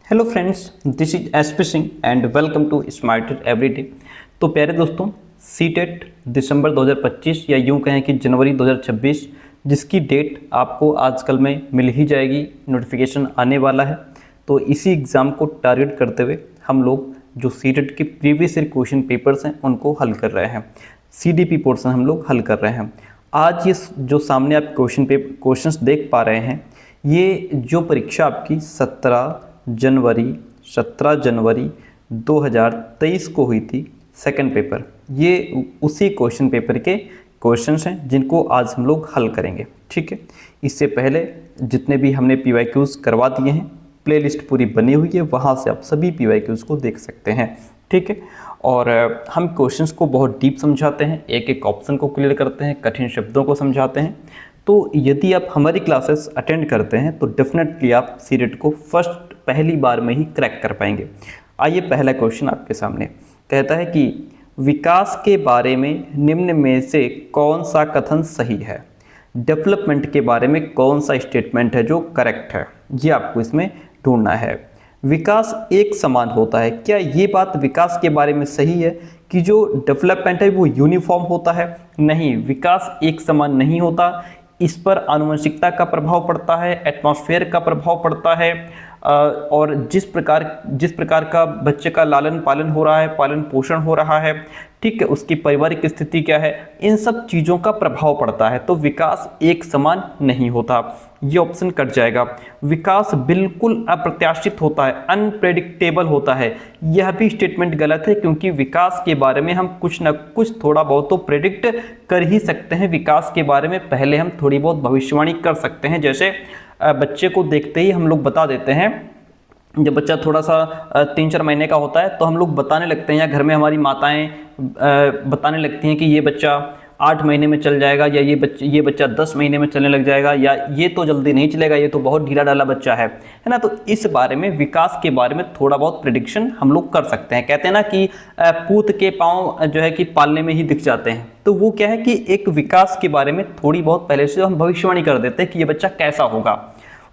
Hello friends, this is SP Singh and welcome to smarted everyday. तो प्यारे दोस्तों, CTET दिसंबर 2025 या यूं कहें कि जनवरी 2026 जिसकी डेट आपको आजकल में मिल ही जाएगी, नोटिफिकेशन आने वाला है। तो इसी एग्ज़ाम को टारगेट करते हुए हम लोग जो सीटेट के प्रीवियस ईयर क्वेश्चन पेपर्स हैं उनको हल कर रहे हैं। सीडीपी पोर्शन हम लोग हल कर रहे हैं। आज ये जो सामने आप क्वेश्चंस देख पा रहे हैं, ये जो परीक्षा आपकी 17 जनवरी 2023 को हुई थी, सेकंड पेपर, ये उसी क्वेश्चन पेपर के क्वेश्चंस हैं जिनको आज हम लोग हल करेंगे। ठीक है, इससे पहले जितने भी हमने पीवाईक्यूज करवा दिए हैं, प्लेलिस्ट पूरी बनी हुई है, वहाँ से आप सभी पीवाईक्यूज को देख सकते हैं। ठीक है, और हम क्वेश्चंस को बहुत डीप समझाते हैं, एक एक ऑप्शन को क्लियर करते हैं, कठिन शब्दों को समझाते हैं। तो यदि आप हमारी क्लासेस अटेंड करते हैं तो डेफिनेटली आप सीटेट को पहली बार में ही क्रैक कर पाएंगे। आइए, पहला क्वेश्चन आपके सामने कहता है कि विकास के बारे में निम्न में से कौन सा कथन सही है। डेवलपमेंट के बारे में कौन सा स्टेटमेंट है जो करेक्ट है, ये आपको इसमें ढूंढना है। विकास एक समान होता है, क्या ये बात विकास के बारे में सही है कि जो डेवलपमेंट है वो यूनिफॉर्म होता है? नहीं, विकास एक समान नहीं होता। इस पर आनुवंशिकता का प्रभाव पड़ता है, एटमॉस्फेयर का प्रभाव पड़ता है, और जिस प्रकार का बच्चे का लालन पालन हो रहा है, पालन पोषण हो रहा है, ठीक है, उसकी पारिवारिक स्थिति क्या है, इन सब चीज़ों का प्रभाव पड़ता है। तो विकास एक समान नहीं होता, ये ऑप्शन कट जाएगा। विकास बिल्कुल अप्रत्याशित होता है, अनप्रेडिक्टेबल होता है, यह भी स्टेटमेंट गलत है, क्योंकि विकास के बारे में हम कुछ ना कुछ थोड़ा बहुत तो प्रेडिक्ट कर ही सकते हैं। विकास के बारे में पहले हम थोड़ी बहुत भविष्यवाणी कर सकते हैं। जैसे बच्चे को देखते ही हम लोग बता देते हैं, जब बच्चा थोड़ा सा 3-4 महीने का होता है तो हम लोग बताने लगते हैं, या घर में हमारी माताएं बताने लगती हैं कि ये बच्चा 8 महीने में चल जाएगा, या ये बच्चा 10 महीने में चलने लग जाएगा, या ये तो जल्दी नहीं चलेगा, ये तो बहुत ढीला ढाला बच्चा है ना। तो इस बारे में, विकास के बारे में थोड़ा बहुत प्रेडिक्शन हम लोग कर सकते हैं। कहते हैं ना कि पूत के पाँव जो है कि पालने में ही दिख जाते हैं। तो वो क्या है कि एक विकास के बारे में थोड़ी बहुत पहले से हम भविष्यवाणी कर देते हैं कि ये बच्चा कैसा होगा।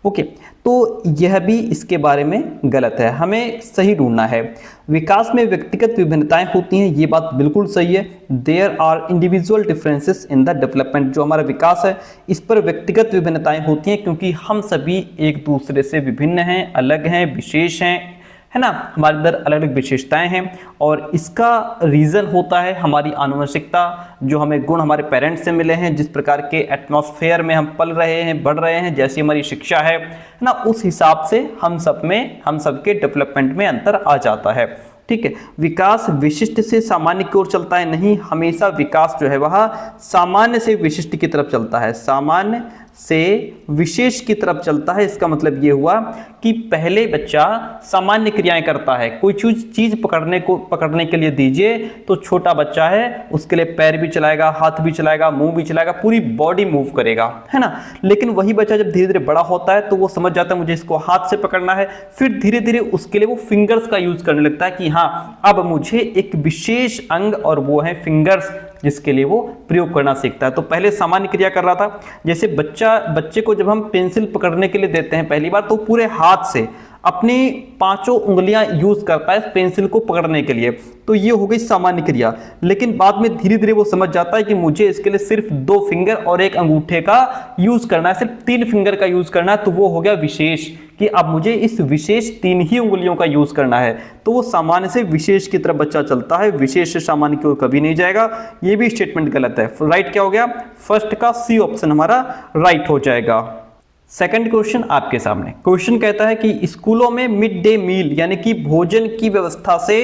ओके, तो यह भी इसके बारे में गलत है, हमें सही ढूंढना है। विकास में व्यक्तिगत विभिन्नताएं होती हैं, ये बात बिल्कुल सही है। There are individual differences in the development. जो हमारा विकास है, इस पर व्यक्तिगत विभिन्नताएं होती हैं, क्योंकि हम सभी एक दूसरे से विभिन्न हैं, अलग हैं, विशेष हैं, है ना। हमारे अंदर अलग अलग विशेषताएं हैं, और इसका रीज़न होता है हमारी आनुवंशिकता, जो हमें गुण हमारे पेरेंट्स से मिले हैं, जिस प्रकार के एटमॉस्फेयर में हम पल रहे हैं, बढ़ रहे हैं, जैसी हमारी शिक्षा है ना, उस हिसाब से हम सब के डेवलपमेंट में अंतर आ जाता है। ठीक है, विकास विशिष्ट से सामान्य की ओर चलता है, नहीं, हमेशा विकास जो है वह सामान्य से विशिष्ट की तरफ चलता है, सामान्य से विशेष की तरफ चलता है। इसका मतलब ये हुआ कि पहले बच्चा सामान्य क्रियाएं करता है। कोई चीज पकड़ने के लिए दीजिए तो छोटा बच्चा है, उसके लिए पैर भी चलाएगा, हाथ भी चलाएगा, मुंह भी चलाएगा, पूरी बॉडी मूव करेगा, है ना। लेकिन वही बच्चा जब धीरे धीरे बड़ा होता है तो वो समझ जाता है मुझे इसको हाथ से पकड़ना है, फिर धीरे धीरे उसके लिए वो फिंगर्स का यूज करने लगता है कि हाँ, अब मुझे एक विशेष अंग और वो है फिंगर्स, जिसके लिए वो प्रयोग करना सीखता है। तो पहले सामान्य क्रिया कर रहा था। जैसे बच्चे को जब हम पेंसिल पकड़ने के लिए देते हैं पहली बार, तो पूरे हाथ से अपनी 5 उंगलियां यूज करता है पेंसिल को पकड़ने के लिए, तो ये हो गई सामान्य क्रिया। लेकिन बाद में धीरे धीरे वो समझ जाता है कि मुझे इसके लिए सिर्फ 2 फिंगर और एक अंगूठे का यूज करना है, सिर्फ 3 फिंगर का यूज करना है, तो वो हो गया विशेष, कि अब मुझे इस विशेष 3 ही उंगलियों का यूज करना है। तो वो सामान्य से विशेष की तरफ बच्चा चलता है, विशेष से सामान्य की ओर कभी नहीं जाएगा। ये भी स्टेटमेंट गलत है। राइट क्या हो गया? फर्स्ट का सी ऑप्शन हमारा राइट हो जाएगा। सेकंड क्वेश्चन आपके सामने, क्वेश्चन कहता है कि स्कूलों में मिड डे मील यानी कि भोजन की व्यवस्था से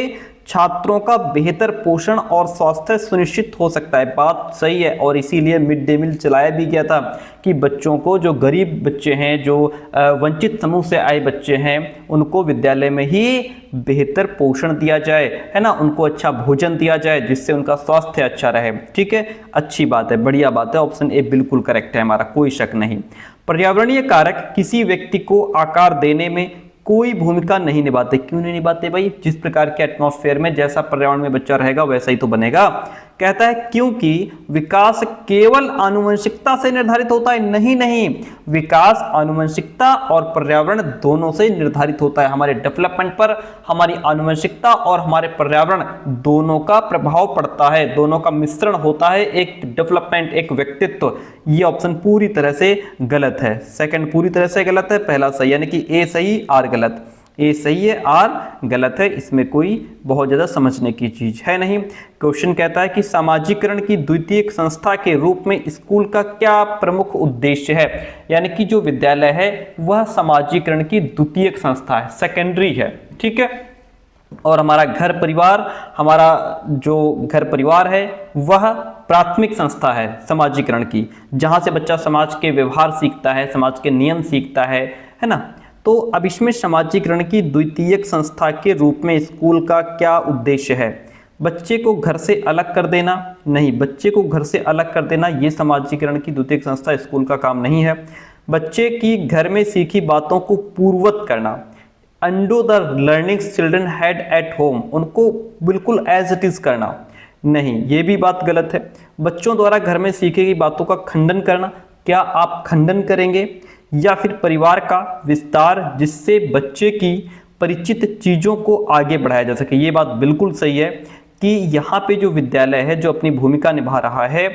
छात्रों का बेहतर पोषण और स्वास्थ्य सुनिश्चित हो सकता है। बात सही है, और इसीलिए मिड डे मील चलाया भी गया था कि बच्चों को, जो गरीब बच्चे हैं, जो वंचित समूह से आए बच्चे हैं, उनको विद्यालय में ही बेहतर पोषण दिया जाए, है ना, उनको अच्छा भोजन दिया जाए, जिससे उनका स्वास्थ्य अच्छा रहे। ठीक है, अच्छी बात है, बढ़िया बात है। ऑप्शन ए बिल्कुल करेक्ट है हमारा, कोई शक नहीं। पर्यावरणीय कारक किसी व्यक्ति को आकार देने में कोई भूमिका नहीं निभाते। क्यों नहीं निभाते भाई? जिस प्रकार के एटमॉस्फेयर में, जैसा पर्यावरण में बच्चा रहेगा वैसा ही तो बनेगा। कहता है क्योंकि विकास केवल आनुवंशिकता से निर्धारित होता है। नहीं नहीं, विकास आनुवंशिकता और पर्यावरण दोनों से निर्धारित होता है। हमारे डेवलपमेंट पर हमारी आनुवंशिकता और हमारे पर्यावरण दोनों का प्रभाव पड़ता है, दोनों का मिश्रण होता है एक डेवलपमेंट, एक व्यक्तित्व। ये ऑप्शन पूरी तरह से गलत है। सेकंड पूरी तरह से गलत है, पहला सही, यानी कि ए सही आर गलत। ए सही है आर गलत है, इसमें कोई बहुत ज़्यादा समझने की चीज़ है नहीं। क्वेश्चन कहता है कि सामाजिकरण की द्वितीयक संस्था के रूप में स्कूल का क्या प्रमुख उद्देश्य है। यानी कि जो विद्यालय है वह सामाजिकरण की द्वितीयक संस्था है, सेकेंडरी है, ठीक है। और हमारा घर परिवार, हमारा जो घर परिवार है वह प्राथमिक संस्था है समाजीकरण की, जहाँ से बच्चा समाज के व्यवहार सीखता है, समाज के नियम सीखता है ना। तो अब इसमें सामाजिकरण की द्वितीयक संस्था के रूप में स्कूल का क्या उद्देश्य है। बच्चे को घर से अलग कर देना, नहीं, बच्चे को घर से अलग कर देना ये सामाजिकरण की द्वितीयक संस्था स्कूल का काम नहीं है। बच्चे की घर में सीखी बातों को पूर्ववत करना, undo the learnings children had at home, उनको बिल्कुल एज इट इज करना, नहीं, ये भी बात गलत है। बच्चों द्वारा घर में सीखी गई बातों का खंडन करना, क्या आप खंडन करेंगे। या फिर परिवार का विस्तार जिससे बच्चे की परिचित चीज़ों को आगे बढ़ाया जा सके, ये बात बिल्कुल सही है कि यहाँ पे जो विद्यालय है जो अपनी भूमिका निभा रहा है,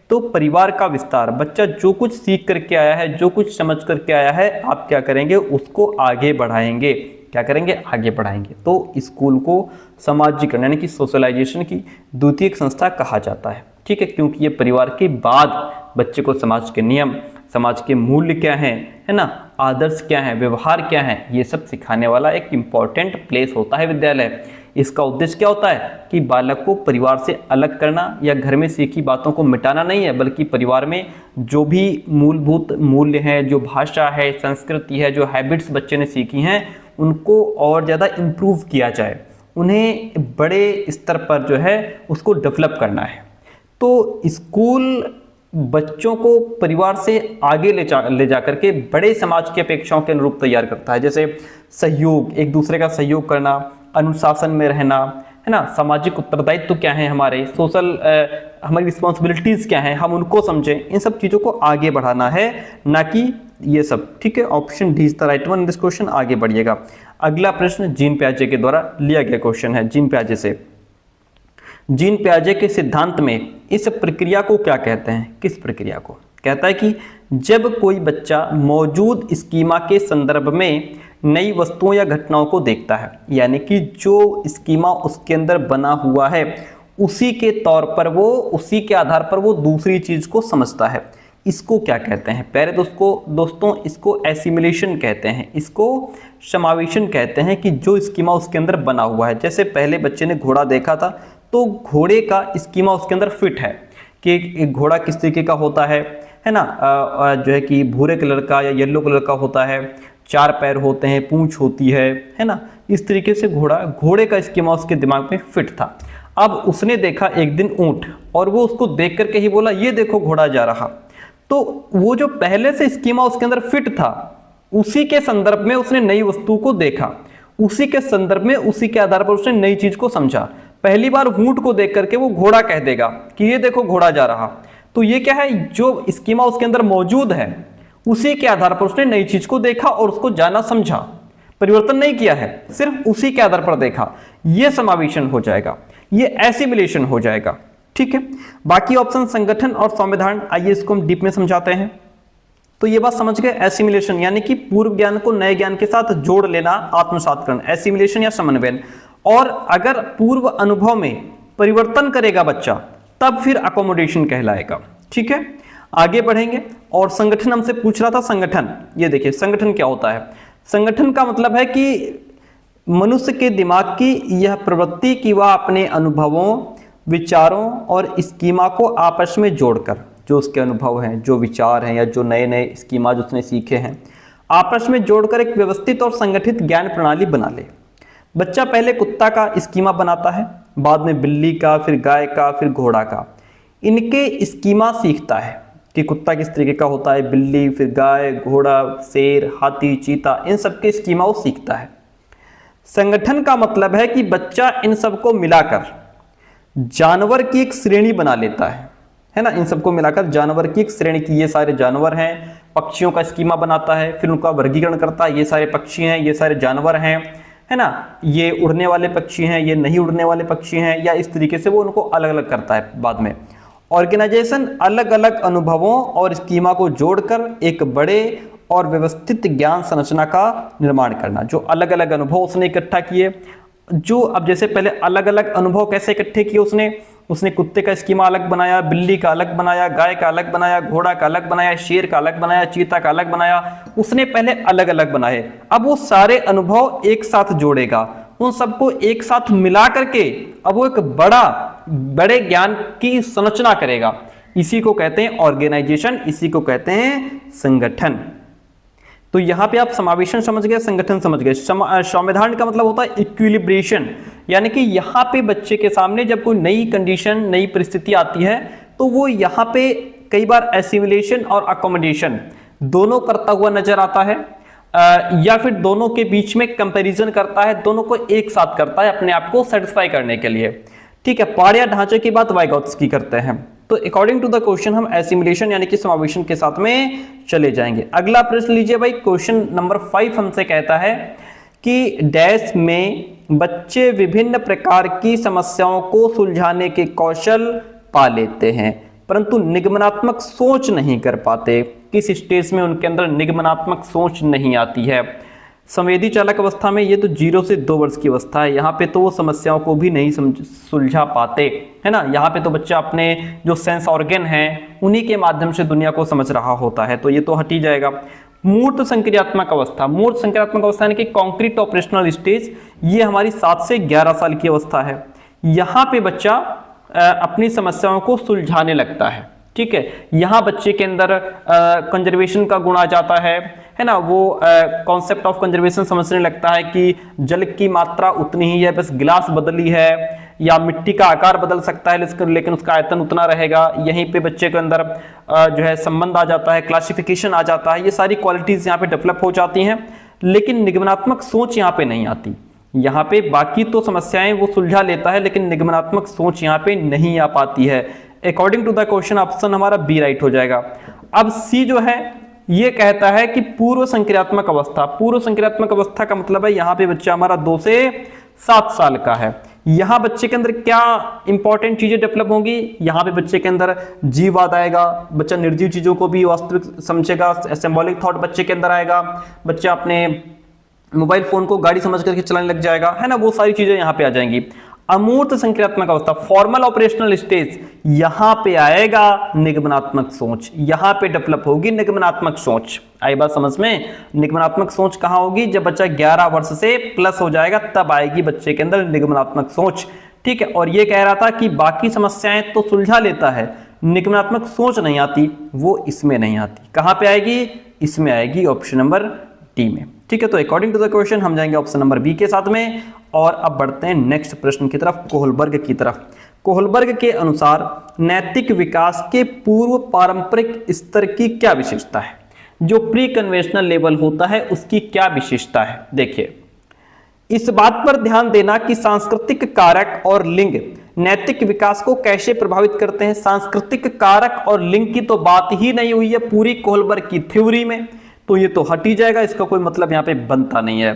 तो परिवार का विस्तार, बच्चा जो कुछ सीख करके आया है, जो कुछ समझ करके आया है, आप क्या करेंगे, उसको आगे बढ़ाएंगे। क्या करेंगे, आगे बढ़ाएंगे। तो स्कूल को सामाजिकरण यानी कि सोशलाइजेशन की द्वितीयक संस्था कहा जाता है, ठीक है, क्योंकि ये परिवार के बाद बच्चे को समाज के नियम, समाज के मूल्य क्या हैं, है ना, आदर्श क्या हैं, व्यवहार क्या हैं, ये सब सिखाने वाला एक इम्पॉर्टेंट प्लेस होता है विद्यालय। इसका उद्देश्य क्या होता है कि बालक को परिवार से अलग करना या घर में सीखी बातों को मिटाना नहीं है, बल्कि परिवार में जो भी मूलभूत मूल्य हैं, जो भाषा है, संस्कृति है, जो हैबिट्स बच्चे ने सीखी हैं, उनको और ज़्यादा इम्प्रूव किया जाए, उन्हें बड़े स्तर पर जो है उसको डेवलप करना है। तो स्कूल बच्चों को परिवार से आगे ले जा करके बड़े समाज की अपेक्षाओं के अनुरूप तैयार करता है। जैसे सहयोग, एक दूसरे का सहयोग करना, अनुशासन में रहना, है ना, सामाजिक उत्तरदायित्व तो क्या है हमारे, हमारी रिस्पॉन्सिबिलिटीज़ क्या हैं, हम उनको समझें, इन सब चीज़ों को आगे बढ़ाना है, ना कि ये सब, ठीक है। Option D is the right one in this question. आगे बढ़िएगा। अगला प्रश्न जीन पियाजे के द्वारा लिया गया क्वेश्चन है, जीन पियाजे से। जीन पियाजे के सिद्धांत में इस प्रक्रिया को क्या कहते हैं, किस प्रक्रिया को कहता है कि जब कोई बच्चा मौजूद स्कीमा के संदर्भ में नई वस्तुओं या घटनाओं को देखता है, यानी कि जो स्कीमा उसके अंदर बना हुआ है उसी के तौर पर वो, उसी के आधार पर वो दूसरी चीज को समझता है, इसको क्या कहते हैं। पहले दोस्तों इसको एसिमिलेशन कहते हैं, इसको समावेशन कहते हैं, कि जो स्कीमा उसके अंदर बना हुआ है। जैसे पहले बच्चे ने घोड़ा देखा था तो घोड़े का स्कीमा उसके अंदर फिट है कि एक घोड़ा किस तरीके का होता है ना, जो है कि भूरे कलर का या येलो कलर का होता है, 4 पैर होते हैं, पूंछ होती है ना, इस तरीके से घोड़े का स्कीमा उसके दिमाग में फिट था। अब उसने देखा एक दिन ऊंट, और वो उसको देख करके ही बोला ये देखो घोड़ा जा रहा। तो वो जो पहले से स्कीमा उसके अंदर फिट था, उसी के संदर्भ में उसने नई वस्तु को देखा, उसी के संदर्भ में, उसी के आधार पर उसने नई चीज को समझा। पहली बार ऊंट को देख करके वो घोड़ा कह देगा कि ये देखो घोड़ा जा रहा, तो ये क्या है, जो स्कीमा उसके अंदर मौजूद है उसी के आधार पर उसने नई चीज को देखा और उसको जाना समझा, परिवर्तन नहीं किया है, सिर्फ उसी के आधार पर देखा। ये समावेशन हो जाएगा, ये एसिमिलेशन हो जाएगा, ठीक है। बाकी ऑप्शन संगठन और संविधान, आइए इसको हम डीप में समझाते हैं। तो ये बात समझ गए, एसिमिलेशन यानी कि पूर्व ज्ञान को नए ज्ञान के साथ जोड़ लेना, आत्मसात करना, एसिमिलेशन या समन्वयन। और अगर पूर्व अनुभव में परिवर्तन करेगा बच्चा तब फिर अकोमोडेशन कहलाएगा, ठीक है। आगे बढ़ेंगे। और संगठन हमसे पूछ रहा था, संगठन, ये देखिए संगठन क्या होता है। संगठन का मतलब है कि मनुष्य के दिमाग की यह प्रवृत्ति कि वह अपने अनुभवों, विचारों और स्कीमा को आपस में जोड़कर, जो उसके अनुभव हैं, जो विचार हैं या जो नए नए स्कीमा जो उसने सीखे हैं, आपस में जोड़कर एक व्यवस्थित और संगठित ज्ञान प्रणाली बना ले। बच्चा पहले कुत्ता का स्कीमा बनाता है, बाद में बिल्ली का, फिर गाय का, फिर घोड़ा का। इनके स्कीमा सीखता है कि कुत्ता किस तरीके का होता है, बिल्ली, फिर गाय, घोड़ा, शेर, हाथी, चीता, इन सब के स्कीमा वो सीखता है। संगठन का मतलब है कि बच्चा इन सबको मिलाकर जानवर की एक श्रेणी बना लेता है ना, इन सबको मिलाकर जानवर की एक श्रेणी की, ये सारे जानवर हैं, पक्षियों का स्कीमा बनाता है, फिर उनका वर्गीकरण करता है, ये सारे पक्षी हैं, ये सारे जानवर हैं, है ना, ये उड़ने वाले पक्षी हैं, ये नहीं उड़ने वाले पक्षी हैं, या इस तरीके से वो उनको अलग अलग करता है बाद में। ऑर्गेनाइजेशन अलग अलग अनुभवों और स्कीमा को जोड़कर एक बड़े और व्यवस्थित ज्ञान संरचना का निर्माण करना। जो अलग अलग अनुभव उसने इकट्ठा किए, जो अब जैसे पहले अलग अलग अनुभव कैसे इकट्ठे किए उसने कुत्ते का स्कीमा अलग बनाया, बिल्ली का अलग बनाया, गाय का अलग बनाया, घोड़ा का अलग बनाया, शेर का अलग बनाया, चीता का अलग बनाया, उसने पहले अलग अलग बनाए। अब वो सारे अनुभव एक साथ जोड़ेगा, उन सबको एक साथ मिला करके अब वो एक बड़े ज्ञान की संरचना करेगा। इसी को कहते हैं ऑर्गेनाइजेशन, इसी को कहते हैं संगठन। तो यहां पे आप समावेशन समझ गए, संगठन समझ गए। संविधान का मतलब होता है इक्विलिब्रेशन, यानी कि यहाँ पे बच्चे के सामने जब कोई नई कंडीशन, नई परिस्थिति आती है तो वो यहाँ पे कई बार एसिमिलेशन और अकोमोडेशन दोनों करता हुआ नजर आता है, या फिर दोनों के बीच में कंपैरिजन करता है, दोनों को एक साथ करता है अपने आप को सेटिस्फाई करने के लिए। ठीक है, पार्या ढांचे की बात वाइगोत्स्की करते हैं। तो अकॉर्डिंग टू द क्वेश्चन हम एसिमिलेशन यानी कि समावेशन के साथ में चले जाएंगे। अगला प्रश्न लीजिए भाई, क्वेश्चन नंबर 5 हमसे कहता है कि डैश में बच्चे विभिन्न प्रकार की समस्याओं को सुलझाने के कौशल पा लेते हैं परंतु निगमनात्मक सोच नहीं कर पाते। किस स्टेज में उनके अंदर निगमनात्मक सोच नहीं आती है? संवेदी चालक अवस्था में, ये तो 0 से 2 वर्ष की अवस्था है। यहाँ पे तो वो समस्याओं को भी नहीं सुलझा पाते, है ना। यहाँ पे तो बच्चा अपने जो सेंस ऑर्गन हैं उन्हीं के माध्यम से दुनिया को समझ रहा होता है, तो ये तो हट ही जाएगा। मूर्त संक्रियात्मक अवस्था, मूर्त संक्रियात्मक अवस्था यानी कि कॉन्क्रीट ऑपरेशनल स्टेज, ये हमारी 7 से 11 साल की अवस्था है। यहाँ पे बच्चा अपनी समस्याओं को सुलझाने लगता है। ठीक है, यहाँ बच्चे के अंदर कंजर्वेशन का गुण आ जाता है ना। वो कॉन्सेप्ट ऑफ कंजर्वेशन समझने लगता है कि जल की मात्रा उतनी ही है, बस गिलास बदली है, या मिट्टी का आकार बदल सकता है लेकिन उसका आयतन उतना रहेगा। यहीं पे बच्चे के अंदर जो है संबंध आ जाता है, क्लासिफिकेशन आ जाता है, ये सारी क्वालिटीज यहाँ पे डेवलप हो जाती हैं। लेकिन निगमनात्मक सोच यहाँ पे नहीं आती। यहाँ पे बाकी तो समस्याएं वो सुलझा लेता है लेकिन निगमनात्मक सोच यहाँ पे नहीं आ पाती है। According to the question option हमारा बी राइट हो जाएगा। अब सी जो है ये कहता है कि पूर्व संक्रियात्मक अवस्था, पूर्व संक्रियात्मक अवस्था का मतलब है यहाँ पे बच्चा हमारा 2 से 7 साल का है। यहाँ बच्चे के अंदर क्या इंपॉर्टेंट चीजें डेवलप होंगी? यहाँ पे बच्चे के अंदर जीववाद आएगा, बच्चा निर्जीव चीजों को भी वास्तविक समझेगा, सिंबॉलिक थॉट बच्चे के अंदर आएगा, बच्चा अपने मोबाइल फोन को गाड़ी समझ करके चलाने लग जाएगा, है ना। वो सारी चीजें यहाँ पे आ जाएंगी। अमूर्त संक्रियात्मक अवस्था, फॉर्मल ऑपरेशनल स्टेज, यहां पे आएगा निगमनात्मक सोच, यहां पे डेवलप होगी निगमनात्मक सोच। आई बात समझ में? निगमनात्मक सोच कहां होगी? जब बच्चा 11 वर्ष से प्लस हो जाएगा तब आएगी बच्चे के अंदर निगमनात्मक सोच। ठीक है, और ये कह रहा था कि बाकी समस्याएं तो सुलझा लेता है, निगमनात्मक सोच नहीं आती, वो इसमें नहीं आती। कहां पे आएगी? इसमें आएगी, ऑप्शन नंबर डी में। ठीक है, तो अकॉर्डिंग टू द क्वेश्चन हम जाएंगे ऑप्शन नंबर बी के साथ में। और अब बढ़ते हैं नेक्स्ट प्रश्न की तरफ, कोहलबर्ग की तरफ। कोहलबर्ग के अनुसार नैतिक विकास के पूर्व पारंपरिक स्तर की क्या विशेषता है? जो प्री कन्वेंशनल लेवल होता है उसकी क्या विशेषता है? देखिए, इस बात पर ध्यान देना कि सांस्कृतिक कारक और लिंग नैतिक विकास को कैसे प्रभावित करते हैं। सांस्कृतिक कारक और लिंग की तो बात ही नहीं हुई है पूरी कोहलबर्ग की थ्योरी में, तो ये तो हट ही जाएगा, इसका कोई मतलब यहाँ पे बनता नहीं है।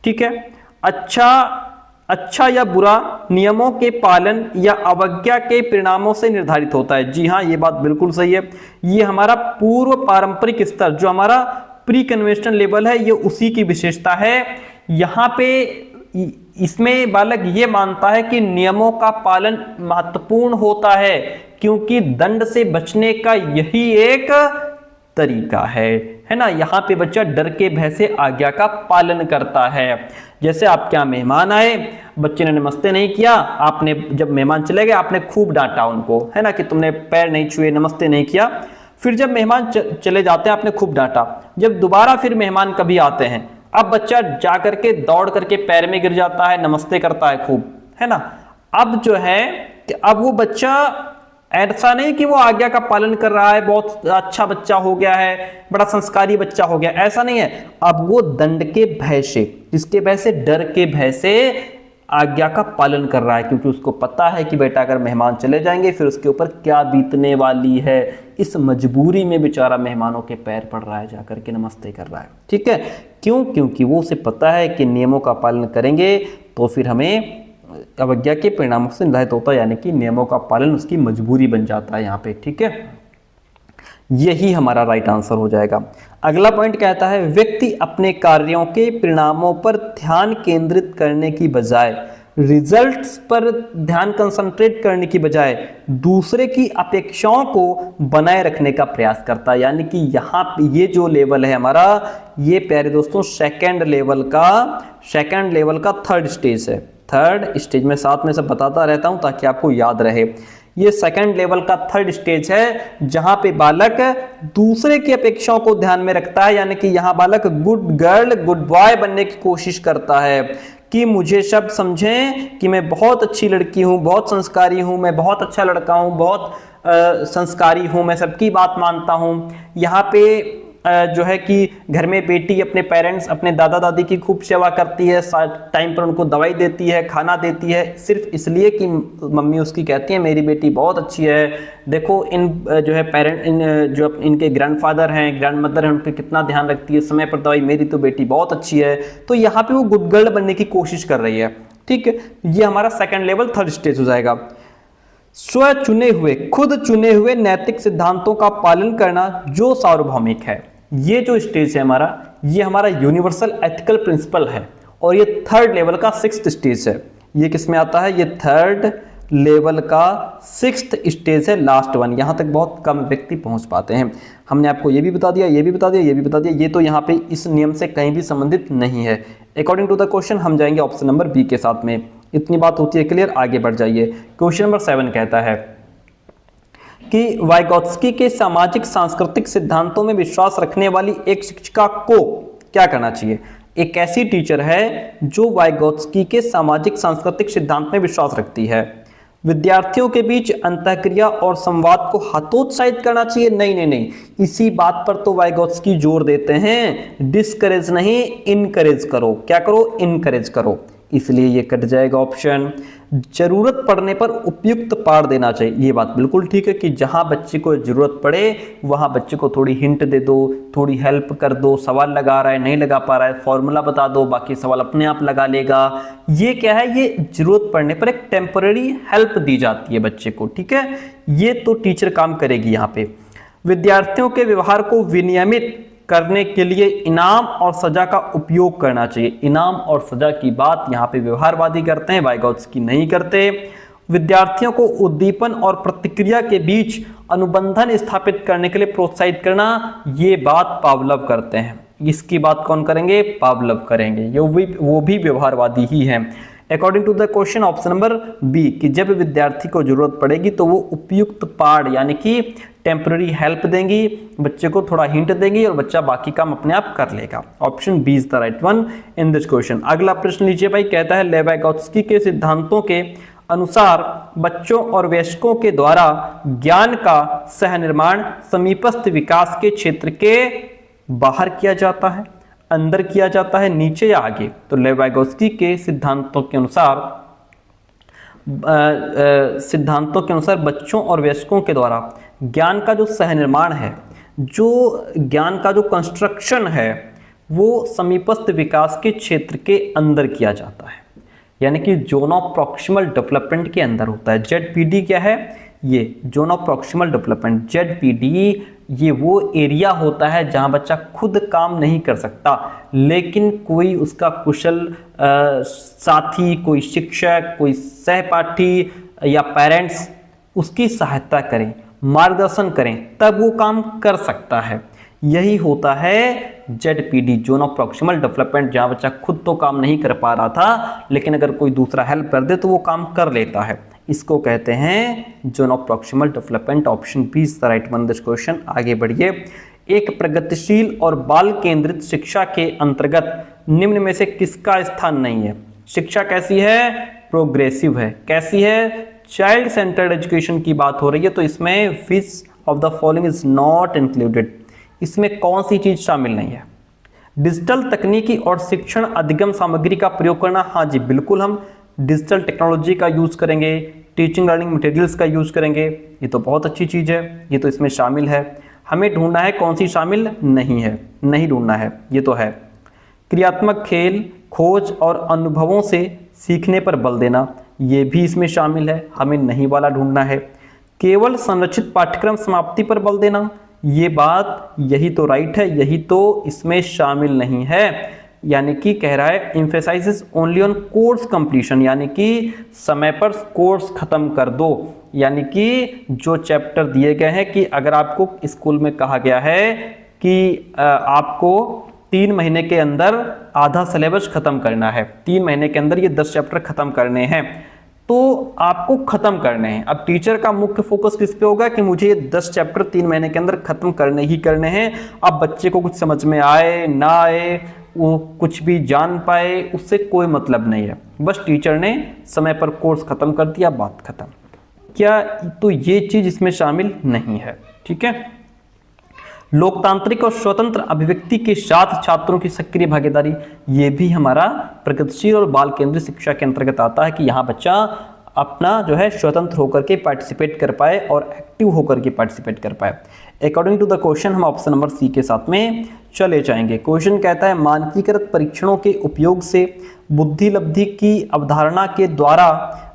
ठीक है, अच्छा या बुरा नियमों के पालन या अवज्ञा के परिणामों से निर्धारित होता है। जी हाँ, ये बात बिल्कुल सही है। ये हमारा पूर्व पारंपरिक स्तर जो हमारा प्री कन्वेंशनल लेवल है, ये उसी की विशेषता है। यहाँ पे इसमें बालक ये मानता है कि नियमों का पालन महत्वपूर्ण होता है क्योंकि दंड से बचने का यही एक तरीका है ना। यहाँ पे बच्चा डर के भय से आज्ञा का पालन करता है। जैसे आपके यहाँ मेहमान आए, बच्चे ने नमस्ते नहीं किया, आपने जब मेहमान चले गए आपने खूब डांटा उनको, है ना, कि तुमने पैर नहीं छुए, नमस्ते नहीं किया। फिर जब मेहमान चले जाते हैं आपने खूब डांटा। जब दोबारा फिर मेहमान कभी आते हैं, अब बच्चा जा करके दौड़ करके पैर में गिर जाता है, नमस्ते करता है खूब, है ना। अब जो है कि अब वो बच्चा ऐसा नहीं कि वो आज्ञा का पालन कर रहा है, बहुत अच्छा बच्चा हो गया है, बड़ा संस्कारी बच्चा हो गया, ऐसा नहीं है। अब वो दंड के भय से, जिसके भय से, डर के भय से आज्ञा का पालन कर रहा है, क्योंकि उसको पता है कि बेटा अगर मेहमान चले जाएंगे फिर उसके ऊपर क्या बीतने वाली है। इस मजबूरी में बेचारा मेहमानों के पैर पड़ रहा है, जाकर के नमस्ते कर रहा है। ठीक है, क्यों? क्योंकि वो उसे पता है कि नियमों का पालन करेंगे तो फिर हमें अवज्ञा के परिणामों से निर्धारित होता है, यानी कि नियमों का पालन उसकी मजबूरी बन जाता है यहाँ पे। ठीक है, यही हमारा राइट आंसर हो जाएगा। अगला पॉइंट कहता है व्यक्ति अपने कार्यों के परिणामों पर ध्यान केंद्रित करने की बजाय, रिजल्ट्स पर ध्यान कंसंट्रेट करने की बजाय दूसरे की अपेक्षाओं को बनाए रखने का प्रयास करता है। यानी कि यहाँ पे ये जो लेवल है हमारा, ये प्यारे दोस्तों सेकंड लेवल का थर्ड स्टेज है। थर्ड स्टेज में साथ में सब बताता रहता हूं ताकि आपको याद रहे। ये सेकंड लेवल का थर्ड स्टेज है जहां पे बालक दूसरे की अपेक्षाओं को ध्यान में रखता है, यानी कि यहां बालक गुड गर्ल गुड बॉय बनने की कोशिश करता है कि मुझे सब समझें कि मैं बहुत अच्छी लड़की हूं, बहुत संस्कारी हूं, मैं बहुत अच्छा लड़का हूं, बहुत संस्कारी हूं, मैं सबकी बात मानता हूं। यहाँ पे जो है कि घर में बेटी अपने पेरेंट्स, अपने दादा दादी की खूब सेवा करती है, टाइम पर उनको दवाई देती है, खाना देती है, सिर्फ इसलिए कि मम्मी उसकी कहती है मेरी बेटी बहुत अच्छी है। देखो इन जो है जो इनके ग्रैंडफादर हैं, ग्रैंडमदर हैं, उनके कितना ध्यान रखती है, समय पर दवाई, मेरी तो बेटी बहुत अच्छी है। तो यहाँ पे वो गुड गर्ल बनने की कोशिश कर रही है। ठीक है, ये हमारा सेकेंड लेवल थर्ड स्टेज हो जाएगा। स्व चुने हुए, खुद चुने हुए नैतिक सिद्धांतों का पालन करना जो सार्वभौमिक है। ये जो स्टेज है हमारा, ये हमारा यूनिवर्सल एथिकल प्रिंसिपल है और ये थर्ड लेवल का सिक्स्थ स्टेज है। ये किस में आता है? ये थर्ड लेवल का सिक्स्थ स्टेज है, लास्ट वन। यहां तक बहुत कम व्यक्ति पहुंच पाते हैं। हमने आपको ये भी बता दिया, ये भी बता दिया, ये भी बता दिया। ये तो यहाँ पे इस नियम से कहीं भी संबंधित नहीं है। अकॉर्डिंग टू द क्वेश्चन हम जाएंगे ऑप्शन नंबर बी के साथ में। इतनी बात होती है क्लियर, आगे बढ़ जाइए। क्वेश्चन नंबर 7 कहता है कि वाइगोत्स्की के सामाजिक सांस्कृतिक सिद्धांतों में विश्वास रखने वाली एक शिक्षिका को क्या करना चाहिए? एक ऐसी टीचर है जो वाइगोत्स्की के सामाजिक सांस्कृतिक सिद्धांत में विश्वास रखती है। विद्यार्थियों के बीच अंतःक्रिया और संवाद को हतोत्साहित करना चाहिए? नहीं, इसी बात पर तो वाइगोत्स्की जोर देते हैं, डिस्करेज नहीं इनकरेज करो। क्या करो? इनकरेज करो। इसलिए ये कट जाएगा ऑप्शन। जरूरत पड़ने पर उपयुक्त पाठ देना चाहिए, ये बात बिल्कुल ठीक है कि जहां बच्चे को जरूरत पड़े वहां बच्चे को थोड़ी हिंट दे दो, थोड़ी हेल्प कर दो। सवाल लगा रहा है, नहीं लगा पा रहा है, फॉर्मूला बता दो, बाकी सवाल अपने आप लगा लेगा। ये क्या है? ये जरूरत पड़ने पर एक टेम्पररी हेल्प दी जाती है बच्चे को। ठीक है, ये तो टीचर काम करेगी यहाँ पे। विद्यार्थियों के व्यवहार को विनियमित करने के लिए इनाम और सजा का उपयोग करना चाहिए। इनाम और सजा की बात यहाँ पे व्यवहारवादी करते हैं, वाइगोत्स्की नहीं करते। विद्यार्थियों को उद्दीपन और प्रतिक्रिया के बीच अनुबंधन स्थापित करने के लिए प्रोत्साहित करना, ये बात पावलव करते हैं। इसकी बात कौन करेंगे? पावलव करेंगे। वो भी व्यवहारवादी ही हैं। According to the question option number B कि जब विद्यार्थी को जरूरत पड़ेगी तो वो उपयुक्त पाठ यानी कि टेम्पररी हेल्प देंगी, बच्चे को थोड़ा हिंट देंगी और बच्चा बाकी काम अपने आप कर लेगा। Option B is the right one in this question. अगला प्रश्न लीजिए भाई, कहता है लेव वाइगोत्स्की के सिद्धांतों के अनुसार बच्चों और वयस्कों के द्वारा ज्ञान का सहनिर्माण समीपस्थ विकास के क्षेत्र के बाहर किया जाता है, अंदर किया जाता है, नीचे या आगे? तो लेव वाइगोत्स्की के सिद्धांतों के अनुसार बच्चों और वयस्कों के द्वारा ज्ञान का जो सहनिर्माण है, जो ज्ञान का जो कंस्ट्रक्शन है, वो समीपस्थ विकास के क्षेत्र के अंदर किया जाता है, यानी कि जोन ऑफ प्रॉक्सिमल डेवलपमेंट के अंदर होता है। ZPD क्या है? ये zone of proximal development, ZPD, ये वो एरिया होता है जहां बच्चा खुद काम नहीं कर सकता, लेकिन कोई उसका कुशल साथी, कोई शिक्षक, कोई सहपाठी या पेरेंट्स उसकी सहायता करें, मार्गदर्शन करें, तब वो काम कर सकता है। यही होता है ZPD, zone of proximal development, जहां बच्चा खुद तो काम नहीं कर पा रहा था, लेकिन अगर कोई दूसरा हेल्प कर दे तो वो काम कर लेता है। इसको कहते हैं zone of proximal development. Option B is the right one this question. आगे बढ़िए। एक प्रगतिशील और बाल केंद्रित शिक्षा के अंतर्गत निम्न में से किसका स्थान नहीं है? शिक्षा कैसी है? प्रोग्रेसिव है। कैसी है? चाइल्ड सेंटर्ड एजुकेशन की बात हो रही है, तो इसमें which of the following is not included? इसमें कौन सी चीज शामिल नहीं है? डिजिटल तकनीकी और शिक्षण अधिगम सामग्री का प्रयोग करना, हाँ जी बिल्कुल हम डिजिटल टेक्नोलॉजी का यूज़ करेंगे, टीचिंग लर्निंग मटेरियल्स का यूज़ करेंगे। ये तो बहुत अच्छी चीज़ है, ये तो इसमें शामिल है। हमें ढूंढना है कौन सी शामिल नहीं है, नहीं ढूंढना है, ये तो है। क्रियात्मक खेल, खोज और अनुभवों से सीखने पर बल देना, ये भी इसमें शामिल है, हमें नहीं वाला ढूंढना है। केवल संरचित पाठ्यक्रम समाप्ति पर बल देना, ये बात यही तो राइट है, यही तो इसमें शामिल नहीं है। यानी कि कह रहा है emphasises only on course completion, यानी कि समय पर कोर्स खत्म कर दो। यानी कि जो चैप्टर दिए गए हैं कि अगर आपको स्कूल में कहा गया है कि आपको 3 महीने के अंदर आधा सिलेबस खत्म करना है, 3 महीने के अंदर ये 10 चैप्टर खत्म करने हैं, तो आपको खत्म करने हैं। अब टीचर का मुख्य फोकस किस पे होगा कि मुझे ये 10 चैप्टर 3 महीने के अंदर खत्म करने ही करने हैं। अब बच्चे को कुछ समझ में आए ना आए, वो कुछ भी जान पाए, उससे कोई मतलब नहीं है। बस टीचर ने समय पर कोर्स खत्म कर दिया, बात खत्म। क्या तो ये चीज इसमें शामिल नहीं है, ठीक है। लोकतांत्रिक और स्वतंत्र अभिव्यक्ति के साथ छात्रों की सक्रिय भागीदारी, ये भी हमारा प्रगतिशील और बाल केंद्रित शिक्षा के अंतर्गत आता है कि यहाँ बच्चा अपना जो है स्वतंत्र होकर के पार्टिसिपेट कर पाए और एक्टिव होकर के पार्टिसिपेट कर पाए। अकॉर्डिंग टू द क्वेश्चन हम ऑप्शन नंबर सी के साथ में चले जाएंगे। क्वेश्चन कहता है मानकीकृत परीक्षणों के उपयोग से बुद्धिलब्धि की अवधारणा के द्वारा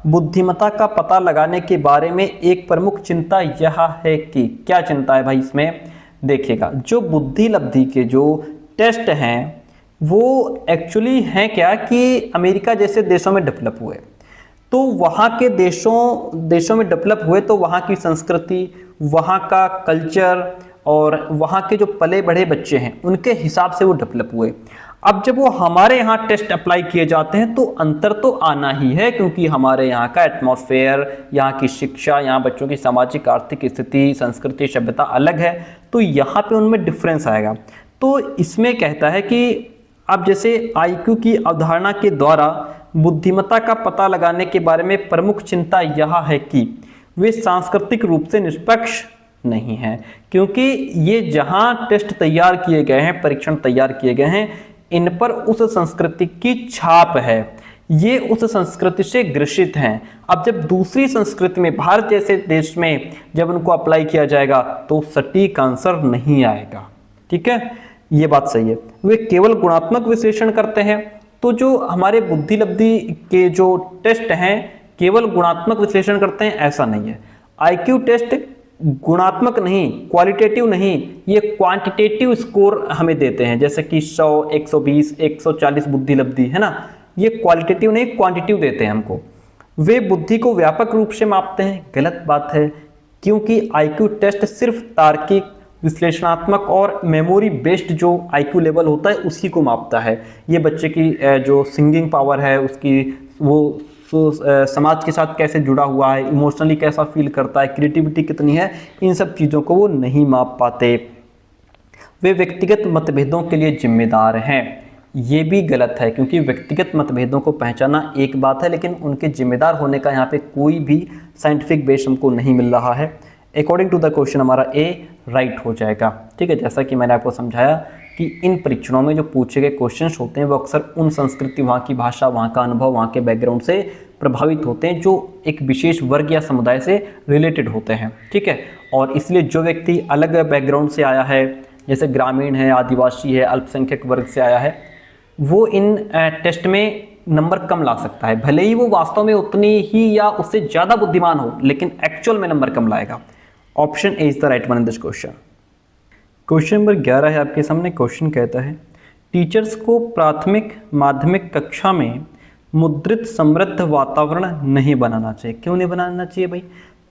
बुद्धिमत्ता का पता लगाने के बारे में एक प्रमुख चिंता यह है कि, क्या चिंता है भाई इसमें देखिएगा। जो बुद्धिलब्धि के जो टेस्ट हैं वो एक्चुअली हैं क्या कि अमेरिका जैसे देशों में डेवलप हुए, तो वहाँ के देशों में डेवलप हुए तो वहाँ की संस्कृति, वहाँ का कल्चर और वहाँ के जो पले बढ़े बच्चे हैं उनके हिसाब से वो डेवलप हुए। अब जब वो हमारे यहाँ टेस्ट अप्लाई किए जाते हैं तो अंतर तो आना ही है, क्योंकि हमारे यहाँ का एटमॉस्फेयर, यहाँ की शिक्षा, यहाँ बच्चों की सामाजिक आर्थिक स्थिति, संस्कृति, सभ्यता अलग है, तो यहाँ पे उनमें डिफरेंस आएगा। तो इसमें कहता है कि अब जैसे IQ की अवधारणा के द्वारा बुद्धिमत्ता का पता लगाने के बारे में प्रमुख चिंता यह है कि वे सांस्कृतिक रूप से निष्पक्ष नहीं है, क्योंकि ये जहाँ टेस्ट तैयार किए गए हैं, परीक्षण तैयार किए गए हैं, इन पर उस संस्कृति की छाप है, ये उस संस्कृति से ग्रसित हैं। अब जब दूसरी संस्कृति में, भारत जैसे देश में जब उनको अप्लाई किया जाएगा तो सटीक आंसर नहीं आएगा, ठीक है, ये बात सही है। वे केवल गुणात्मक विश्लेषण करते हैं, तो जो हमारे बुद्धिलब्धि के जो टेस्ट हैं केवल गुणात्मक विश्लेषण करते हैं ऐसा नहीं है। IQ टेस्ट गुणात्मक नहीं, क्वालिटेटिव नहीं, ये क्वांटिटेटिव स्कोर हमें देते हैं, जैसे कि 100, 120, 140 बुद्धिलब्धि है ना, ये क्वालिटेटिव नहीं क्वांटिटिव देते हैं हमको। वे बुद्धि को व्यापक रूप से मापते हैं, गलत बात है, क्योंकि IQ टेस्ट सिर्फ तार्किक, विश्लेषणात्मक और मेमोरी बेस्ड जो IQ लेवल होता है उसी को मापता है। ये बच्चे की जो सिंगिंग पावर है उसकी, वो समाज के साथ कैसे जुड़ा हुआ है, इमोशनली कैसा फील करता है, क्रिएटिविटी कितनी है, इन सब चीज़ों को वो नहीं माप पाते। वे व्यक्तिगत मतभेदों के लिए जिम्मेदार हैं, ये भी गलत है, क्योंकि व्यक्तिगत मतभेदों को पहचाना एक बात है, लेकिन उनके जिम्मेदार होने का यहाँ पे कोई भी साइंटिफिक बेस हमको नहीं मिल रहा है। अकॉर्डिंग टू द क्वेश्चन हमारा ए राइट हो जाएगा, ठीक है। जैसा कि मैंने आपको समझाया कि इन परीक्षणों में जो पूछे गए क्वेश्चंस होते हैं वो अक्सर उन संस्कृति, वहाँ की भाषा, वहाँ का अनुभव, वहाँ के बैकग्राउंड से प्रभावित होते हैं जो एक विशेष वर्ग या समुदाय से रिलेटेड होते हैं, ठीक है। और इसलिए जो व्यक्ति अलग बैकग्राउंड से आया है, जैसे ग्रामीण है, आदिवासी है, अल्पसंख्यक वर्ग से आया है, वो इन टेस्ट में नंबर कम ला सकता है, भले ही वो वास्तव में उतनी ही या उससे ज़्यादा बुद्धिमान हो, लेकिन एक्चुअल में नंबर कम लाएगा। Option A is the right one in this question. Question number 11 है आपके सामने। क्वेश्चन कहता है टीचर्स को प्राथमिक माध्यमिक कक्षा में मुद्रित समृद्ध वातावरण नहीं बनाना चाहिए। क्यों नहीं बनाना चाहिए भाई?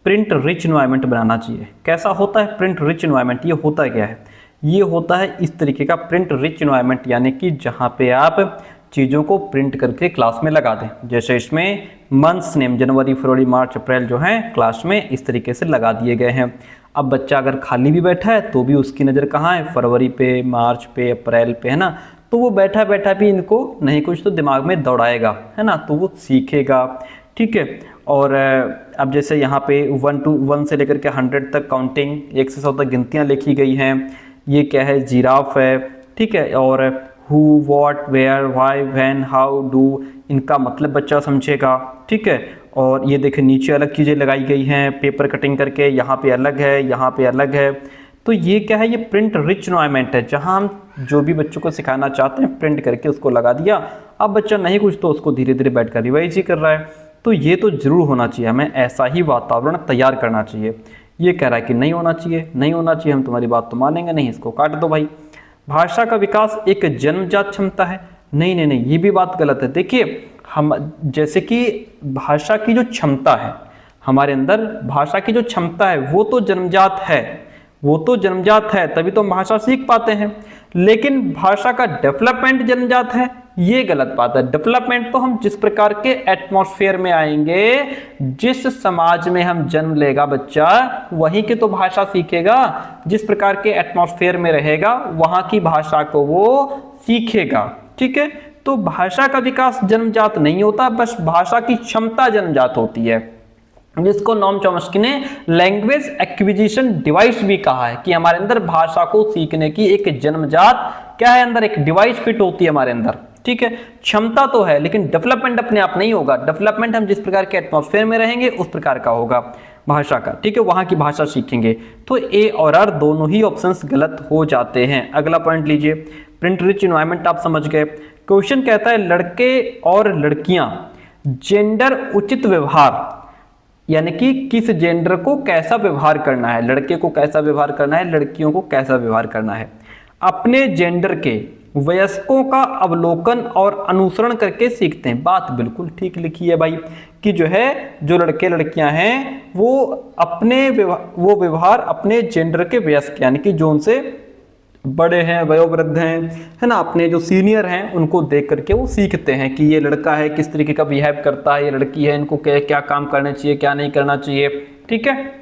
प्रिंट रिच एनवायरनमेंट बनाना चाहिए। कैसा होता है प्रिंट रिच एनवायरनमेंट? ये होता क्या है? ये होता है इस तरीके का प्रिंट रिच एनवायरनमेंट, यानी कि जहाँ पे आप चीज़ों को प्रिंट करके क्लास में लगा दें। जैसे इसमें मंथ्स नेम जनवरी, फरवरी, मार्च, अप्रैल जो हैं क्लास में इस तरीके से लगा दिए गए हैं। अब बच्चा अगर खाली भी बैठा है तो भी उसकी नज़र कहाँ है? फरवरी पे, मार्च पे, अप्रैल पे, है ना। तो वो बैठा बैठा भी इनको नहीं कुछ तो दिमाग में दौड़ाएगा, है ना, तो वो सीखेगा, ठीक है। और अब जैसे यहाँ पे 1 से लेकर के 100 तक काउंटिंग, 1 से 100 तक गिनतियाँ लिखी गई हैं। ये क्या है? जिराफ है, ठीक है। और who, what, where, why, when, how, do, इनका मतलब बच्चा समझेगा। ठीक है, और ये देखें नीचे अलग चीज़ें लगाई गई हैं पेपर कटिंग करके, यहाँ पे अलग है, यहाँ पे अलग है। तो ये क्या है, ये प्रिंट रिच एनवायरनमेंट है, जहाँ हम जो भी बच्चों को सिखाना चाहते हैं प्रिंट करके उसको लगा दिया। अब बच्चा नहीं कुछ तो उसको धीरे धीरे बैठ कर रिवाइज ही कर रहा है। तो ये तो जरूर होना चाहिए, हमें ऐसा ही वातावरण तैयार करना चाहिए। ये कह रहा है कि नहीं होना चाहिए, नहीं होना चाहिए, हम तुम्हारी बात तो मानेंगे नहीं, इसको काट दो भाई। भाषा का विकास एक जन्मजात क्षमता है, नहीं नहीं नहीं, ये भी बात गलत है। देखिए हम जैसे कि भाषा की जो क्षमता है हमारे अंदर, भाषा की जो क्षमता है वो तो जन्मजात है, वो तो जन्मजात है, तभी तो हम भाषा सीख पाते हैं। लेकिन भाषा का डेवलपमेंट जन्मजात है, ये गलत बात है। डेवलपमेंट तो हम जिस प्रकार के एटमॉस्फेयर में आएंगे, जिस समाज में हम जन्म लेगा बच्चा, वहीं की तो भाषा सीखेगा। जिस प्रकार के एटमॉस्फेयर में रहेगा वहां की भाषा को वो सीखेगा। ठीक है, तो भाषा का विकास जन्मजात नहीं होता, बस भाषा की क्षमता जन्मजात होती है, जिसको नॉम चॉम्स्की ने लैंग्वेज एक्विजिशन डिवाइस भी कहा है कि हमारे अंदर भाषा को सीखने की एक जन्मजात क्या है, अंदर एक डिवाइस फिट होती है हमारे अंदर। ठीक है, क्षमता तो है लेकिन डेवलपमेंट अपने आप नहीं होगा। डेवलपमेंट हम जिस प्रकार के एटमॉस्फेयर में रहेंगे उस प्रकार का होगा भाषा का। ठीक है, वहां की भाषा सीखेंगे। तो ए और आर दोनों ही ऑप्शंस गलत हो जाते हैं। अगला पॉइंट लीजिए, प्रिंट रिच एनवायरनमेंट आप समझ गए। क्वेश्चन कहता है लड़के और लड़कियां जेंडर उचित व्यवहार, यानी कि किस जेंडर को कैसा व्यवहार करना है, लड़के को कैसा व्यवहार करना है, लड़कियों को कैसा व्यवहार करना है, अपने जेंडर के वयस्कों का अवलोकन और अनुसरण करके सीखते हैं। बात बिल्कुल ठीक लिखी है भाई कि जो है जो लड़के लड़कियां हैं वो अपने वो व्यवहार अपने जेंडर के वयस्क यानी कि जो उनसे बड़े हैं, वयोवृद्ध हैं, है ना, अपने जो सीनियर हैं उनको देख करके वो सीखते हैं कि ये लड़का है किस तरीके का बिहेव करता है, ये लड़की है इनको क्या काम करना चाहिए क्या नहीं करना चाहिए। ठीक है,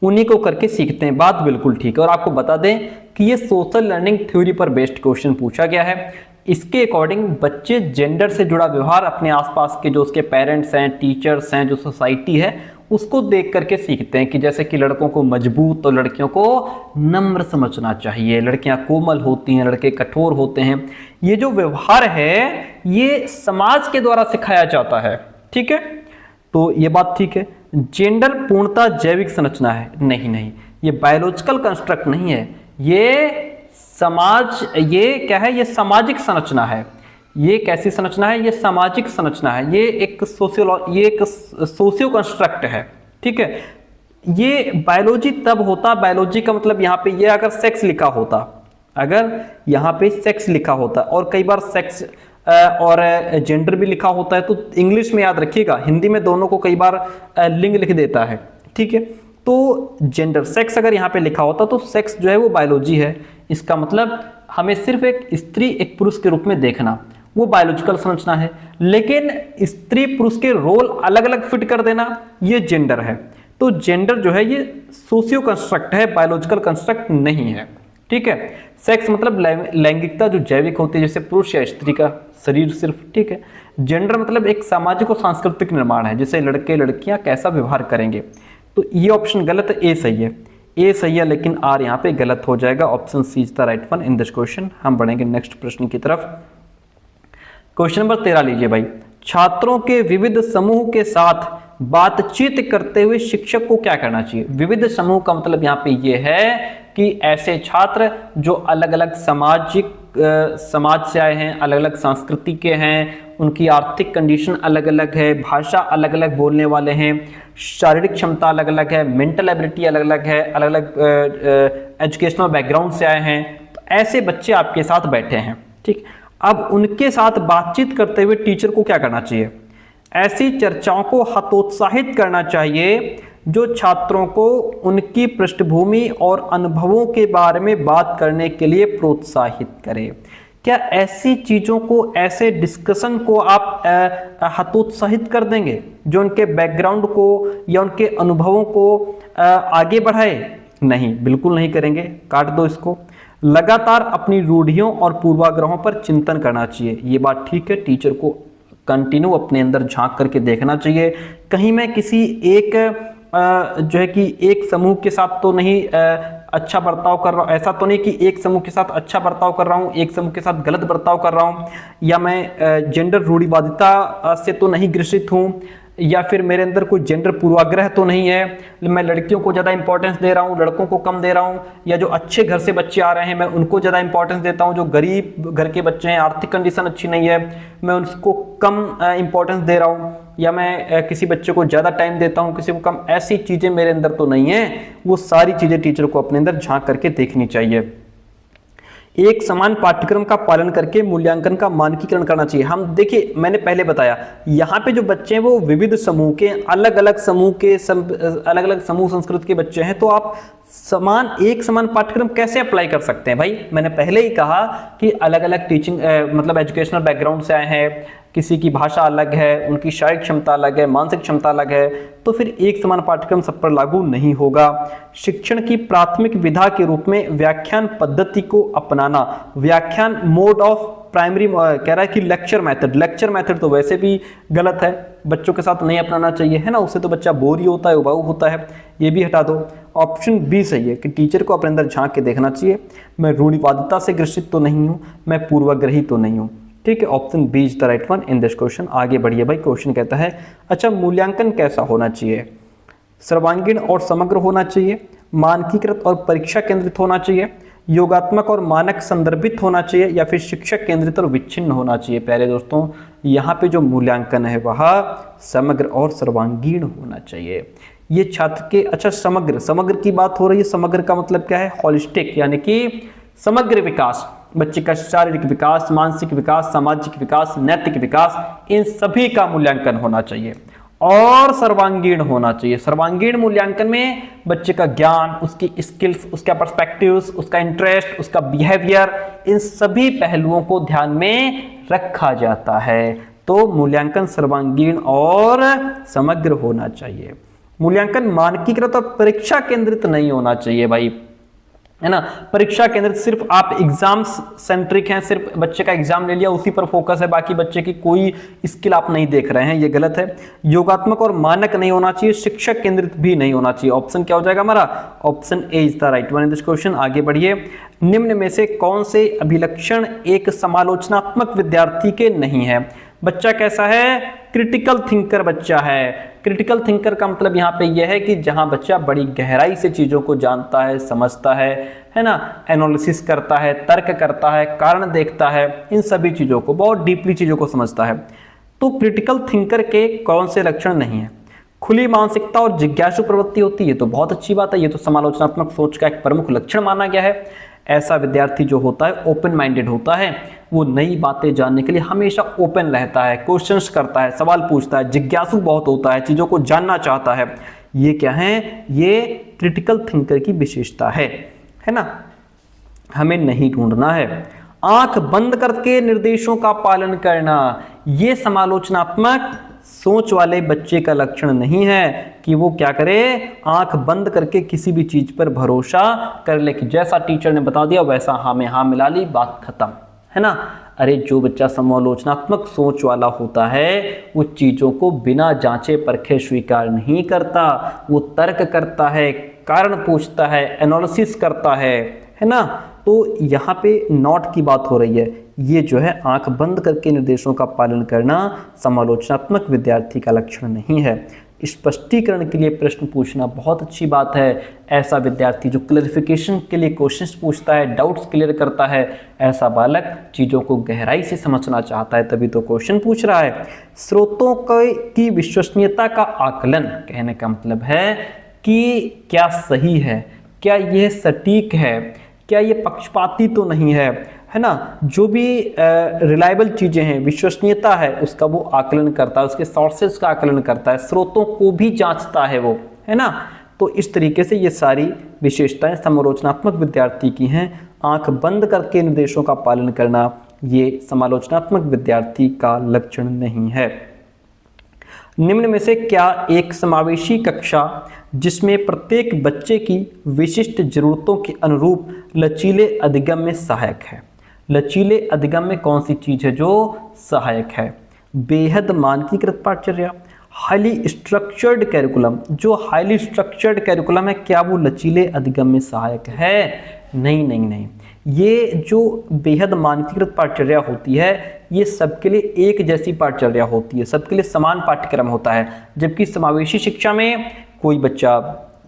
उन्हीं को करके सीखते हैं। बात बिल्कुल ठीक है। और आपको बता दें कि ये सोशल लर्निंग थ्योरी पर बेस्ड क्वेश्चन पूछा गया है। इसके अकॉर्डिंग बच्चे जेंडर से जुड़ा व्यवहार अपने आसपास के जो उसके पेरेंट्स हैं, टीचर्स हैं, जो सोसाइटी है उसको देख करके सीखते हैं कि जैसे कि लड़कों को मजबूत और लड़कियों को नम्र समझना चाहिए, लड़कियां कोमल होती हैं, लड़के कठोर होते हैं। ये जो व्यवहार है ये समाज के द्वारा सिखाया जाता है। ठीक है, तो ये बात ठीक है। जेंडर पूर्णतः जैविक संरचना है, नहीं नहीं, ये बायोलॉजिकल कंस्ट्रक्ट नहीं है, ये समाज, ये क्या है, ये सामाजिक संरचना है। ये कैसी संरचना है, ये सामाजिक संरचना है, ये एक सोशियो कंस्ट्रक्ट है। ठीक है, ये बायोलॉजी तब होता, बायोलॉजी का मतलब यहाँ पे ये अगर सेक्स लिखा होता, अगर यहाँ पे सेक्स लिखा होता, और कई बार सेक्स और जेंडर भी लिखा होता है, तो इंग्लिश में याद रखिएगा, हिंदी में दोनों को कई बार लिंग लिख देता है। ठीक है, तो जेंडर सेक्स अगर यहाँ पे लिखा होता तो सेक्स जो है वो बायोलॉजी है, इसका मतलब हमें सिर्फ एक स्त्री एक पुरुष के रूप में देखना, वो बायोलॉजिकल संरचना है। लेकिन स्त्री पुरुष के रोल अलग अलग फिट कर देना ये जेंडर है। तो जेंडर जो है ये सोशियो कंस्ट्रक्ट है, बायोलॉजिकल कंस्ट्रक्ट नहीं है। ठीक है, सेक्स मतलब लैंगिकता जो जैविक होती है, जैसे पुरुष या स्त्री का शरीर सिर्फ। ठीक है, जेंडर मतलब एक सामाजिक और सांस्कृतिक निर्माण है, जैसे लड़के लड़कियां कैसा व्यवहार करेंगे। तो ये ऑप्शन गलत है, ए सही है, ए सही है, लेकिन आर यहाँ पे गलत हो जाएगा। Option C is the right one in this question. हम बढ़ेंगे नेक्स्ट प्रश्न की तरफ। क्वेश्चन नंबर 13 लीजिए भाई। छात्रों के विविध समूह के साथ बातचीत करते हुए शिक्षक को क्या करना चाहिए। विविध समूह का मतलब यहाँ पे ये है कि ऐसे छात्र जो अलग अलग समाज से आए हैं, अलग अलग संस्कृति के हैं, उनकी आर्थिक कंडीशन अलग अलग है, भाषा अलग अलग बोलने वाले हैं, शारीरिक क्षमता अलग अलग है, मेंटल एबिलिटी अलग अलग है, अलग अलग एजुकेशनल बैकग्राउंड से आए हैं, तो ऐसे बच्चे आपके साथ बैठे हैं। ठीक, अब उनके साथ बातचीत करते हुए टीचर को क्या करना चाहिए। ऐसी चर्चाओं को हतोत्साहित करना चाहिए जो छात्रों को उनकी पृष्ठभूमि और अनुभवों के बारे में बात करने के लिए प्रोत्साहित करे। क्या ऐसी चीज़ों को, ऐसे डिस्कशन को आप हतोत्साहित कर देंगे जो उनके बैकग्राउंड को या उनके अनुभवों को आगे बढ़ाए? नहीं, बिल्कुल नहीं करेंगे, काट दो इसको। लगातार अपनी रूढ़ियों और पूर्वाग्रहों पर चिंतन करना चाहिए, ये बात ठीक है। टीचर को कंटिन्यू अपने अंदर झांक करके देखना चाहिए, कहीं मैं किसी एक जो है कि एक समूह के साथ तो नहीं अच्छा बर्ताव कर रहा हूँ, ऐसा तो नहीं कि एक समूह के साथ अच्छा बर्ताव कर रहा हूँ, एक समूह के साथ गलत बर्ताव कर रहा हूँ, या मैं जेंडर रूढ़िवादिता से तो नहीं ग्रसित हूँ, या फिर मेरे अंदर कोई जेंडर पूर्वाग्रह तो नहीं है, मैं लड़कियों को ज़्यादा इंपॉर्टेंस दे रहा हूँ, लड़कों को कम दे रहा हूँ, या जो अच्छे घर से बच्चे आ रहे हैं मैं उनको ज़्यादा इंपॉर्टेंस देता हूँ, जो गरीब घर के बच्चे हैं, आर्थिक कंडीशन अच्छी नहीं है, मैं उनको कम इंपॉर्टेंस दे रहा हूँ, या मैं किसी बच्चे को ज़्यादा टाइम देता हूँ, किसी को कम, ऐसी चीज़ें मेरे अंदर तो नहीं है। वो सारी चीज़ें टीचर को अपने अंदर झांक करके देखनी चाहिए। एक समान पाठ्यक्रम का पालन करके मूल्यांकन का मानकीकरण करना चाहिए। हम देखिए, मैंने पहले बताया, यहाँ पे जो बच्चे हैं वो विविध समूह के, अलग अलग समूह के, अलग अलग समूह संस्कृत के बच्चे हैं, तो आप एक समान पाठ्यक्रम कैसे अप्लाई कर सकते हैं भाई? मैंने पहले ही कहा कि अलग अलग टीचिंग मतलब एजुकेशनल बैकग्राउंड से आए हैं, किसी की भाषा अलग है, उनकी शारीरिक क्षमता अलग है, मानसिक क्षमता अलग है, तो फिर एक समान पाठ्यक्रम सब पर लागू नहीं होगा। शिक्षण की प्राथमिक विधा के रूप में व्याख्यान पद्धति को अपनाना, व्याख्यान मोड ऑफ प्राइमरी कह रहा है कि लेक्चर मेथड तो वैसे भी गलत है, बच्चों के साथ नहीं अपनाना चाहिए, है ना, उससे तो बच्चा बोर ही होता है, उबाऊ होता है, ये भी हटा दो। ऑप्शन बी सही है कि टीचर को अपने अंदर झांक के देखना चाहिए, मैं रूढ़िवादिता से ग्रसित तो नहीं हूँ, मैं पूर्वाग्रही तो नहीं हूँ। ठीक है, option B is the right one in this question. आगे बढ़िए भाई, क्वेश्चन कहता है अच्छा मूल्यांकन कैसा होना चाहिए? सर्वांगीण और समग्र होना चाहिए, मानकीकृत और परीक्षा केंद्रित होना चाहिए, योगात्मक और मानक संदर्भित होना चाहिए, या फिर शिक्षक केंद्रित और विच्छिन्न होना चाहिए? प्यारे दोस्तों, यहाँ पे जो मूल्यांकन है वह समग्र और सर्वांगीण होना चाहिए। ये छात्र के, अच्छा समग्र की बात हो रही है, समग्र का मतलब क्या है? होलिस्टिक, यानी कि समग्र विकास, बच्चे का शारीरिक विकास, मानसिक विकास, सामाजिक विकास, नैतिक विकास, इन सभी का मूल्यांकन होना चाहिए। और सर्वांगीण होना चाहिए, सर्वांगीण मूल्यांकन में बच्चे का ज्ञान, उसकी स्किल्स, उसका पर्सपेक्टिव्स, उसका इंटरेस्ट, उसका बिहेवियर, इन सभी पहलुओं को ध्यान में रखा जाता है। तो मूल्यांकन सर्वांगीण और समग्र होना चाहिए। मूल्यांकन मानकीकृत और परीक्षा केंद्रित नहीं होना चाहिए भाई, है ना। परीक्षा केंद्रित सिर्फ आप एग्जाम सेंट्रिक हैं, सिर्फ बच्चे का एग्जाम ले लिया उसी पर फोकस है, बाकी बच्चे की कोई स्किल आप नहीं देख रहे हैं, ये गलत है। योगात्मक और मानक नहीं होना चाहिए, शिक्षक केंद्रित भी नहीं होना चाहिए। ऑप्शन क्या हो जाएगा हमारा? Option A is the right one in this question. आगे बढ़िए, निम्न में से कौन से अभिलक्षण एक समालोचनात्मक विद्यार्थी के नहीं है? बच्चा कैसा है? क्रिटिकल थिंकर बच्चा है। क्रिटिकल थिंकर का मतलब यहाँ पे यह है कि जहाँ बच्चा बड़ी गहराई से चीज़ों को जानता है, समझता है ना, एनालिसिस करता है, तर्क करता है, कारण देखता है, इन सभी चीज़ों को, बहुत डीपली चीज़ों को समझता है। तो क्रिटिकल थिंकर के कौन से लक्षण नहीं है? खुली मानसिकता और जिज्ञासु प्रवृत्ति होती है, तो बहुत अच्छी बात है, ये तो समालोचनात्मक सोच का एक प्रमुख लक्षण माना गया है। ऐसा विद्यार्थी जो होता है ओपन माइंडेड होता है, वो नई बातें जानने के लिए हमेशा ओपन रहता है, क्वेश्चंस करता है, सवाल पूछता है, जिज्ञासु बहुत होता है, चीज़ों को जानना चाहता है। ये क्या है? ये क्रिटिकल थिंकर की विशेषता है ना। हमें नहीं ढूंढना है। आंख बंद करके निर्देशों का पालन करना, ये समालोचनात्मक सोच वाले बच्चे का लक्षण नहीं है कि वो क्या करे, आंख बंद करके किसी भी चीज पर भरोसा कर ले कि जैसा टीचर ने बता दिया वैसा हाँ में हाँ मिला ली, बात खत्म, है ना। अरे जो बच्चा समालोचनात्मक सोच वाला होता है वो चीज़ों को बिना जांचे परखे स्वीकार नहीं करता, वो तर्क करता है, कारण पूछता है, एनालिसिस करता है ना। तो यहाँ पे नॉट की बात हो रही है, ये जो है आंख बंद करके निर्देशों का पालन करना समालोचनात्मक विद्यार्थी का लक्षण नहीं है। स्पष्टीकरण के लिए प्रश्न पूछना बहुत अच्छी बात है। ऐसा विद्यार्थी जो क्लैरिफिकेशन के लिए क्वेश्चंस पूछता है, डाउट्स क्लियर करता है, ऐसा बालक चीज़ों को गहराई से समझना चाहता है, तभी तो क्वेश्चन पूछ रहा है। स्रोतों की विश्वसनीयता का आकलन, कहने का मतलब है कि क्या सही है, क्या यह सटीक है, क्या ये पक्षपाती तो नहीं है ना। जो भी रिलायबल चीज़ें हैं, विश्वसनीयता है, उसका वो आकलन करता है, उसके सोर्सेज का आकलन करता है, स्रोतों को भी जांचता है वो, है ना। तो इस तरीके से ये सारी विशेषताएं समालोचनात्मक विद्यार्थी की हैं। आंख बंद करके निर्देशों का पालन करना ये समालोचनात्मक विद्यार्थी का लक्षण नहीं है। निम्न में से क्या एक समावेशी कक्षा जिसमें प्रत्येक बच्चे की विशिष्ट जरूरतों के अनुरूप लचीले अधिगम में सहायक है? लचीले अधिगम में कौन सी चीज है जो सहायक है? बेहद मानकीकृत पाठचर्या, हाईली स्ट्रक्चर्ड कैरिकुलम, जो हाईली स्ट्रक्चर्ड कैरिकुलम है क्या वो लचीले अधिगम में सहायक है? नहीं नहीं नहीं, ये जो बेहद मानकीकृत पाठचर्या होती है ये सबके लिए एक जैसी पाठचर्या होती है, सबके लिए समान पाठ्यक्रम होता है। जबकि समावेशी शिक्षा में कोई बच्चा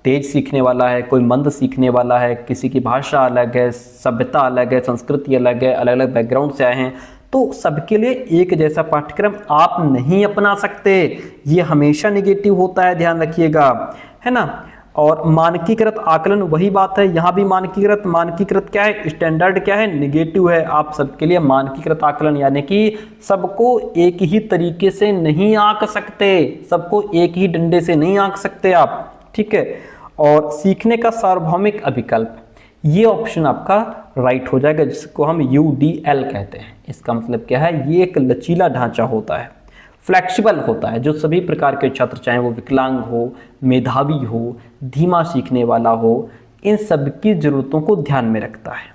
तेज सीखने वाला है, कोई मंद सीखने वाला है, किसी की भाषा अलग है, सभ्यता अलग है, संस्कृति अलग है, अलग अलग बैकग्राउंड से आए हैं, तो सबके लिए एक जैसा पाठ्यक्रम आप नहीं अपना सकते। ये हमेशा नेगेटिव होता है, ध्यान रखिएगा, है ना। और मानकीकृत आकलन वही बात है, यहाँ भी मानकीकृत क्या है, स्टैंडर्ड क्या है, नेगेटिव है। आप सबके लिए मानकीकृत आकलन यानी कि सबको एक ही तरीके से नहीं आंक सकते, सबको एक ही डंडे से नहीं आंक सकते आप, ठीक है। और सीखने का सार्वभौमिक अभिकल्प, ये ऑप्शन आपका राइट हो जाएगा, जिसको हम UDL कहते हैं। इसका मतलब क्या है, ये एक लचीला ढांचा होता है, फ्लेक्सिबल होता है, जो सभी प्रकार के छात्र, चाहे वो विकलांग हो, मेधावी हो, धीमा सीखने वाला हो, इन सब की ज़रूरतों को ध्यान में रखता है,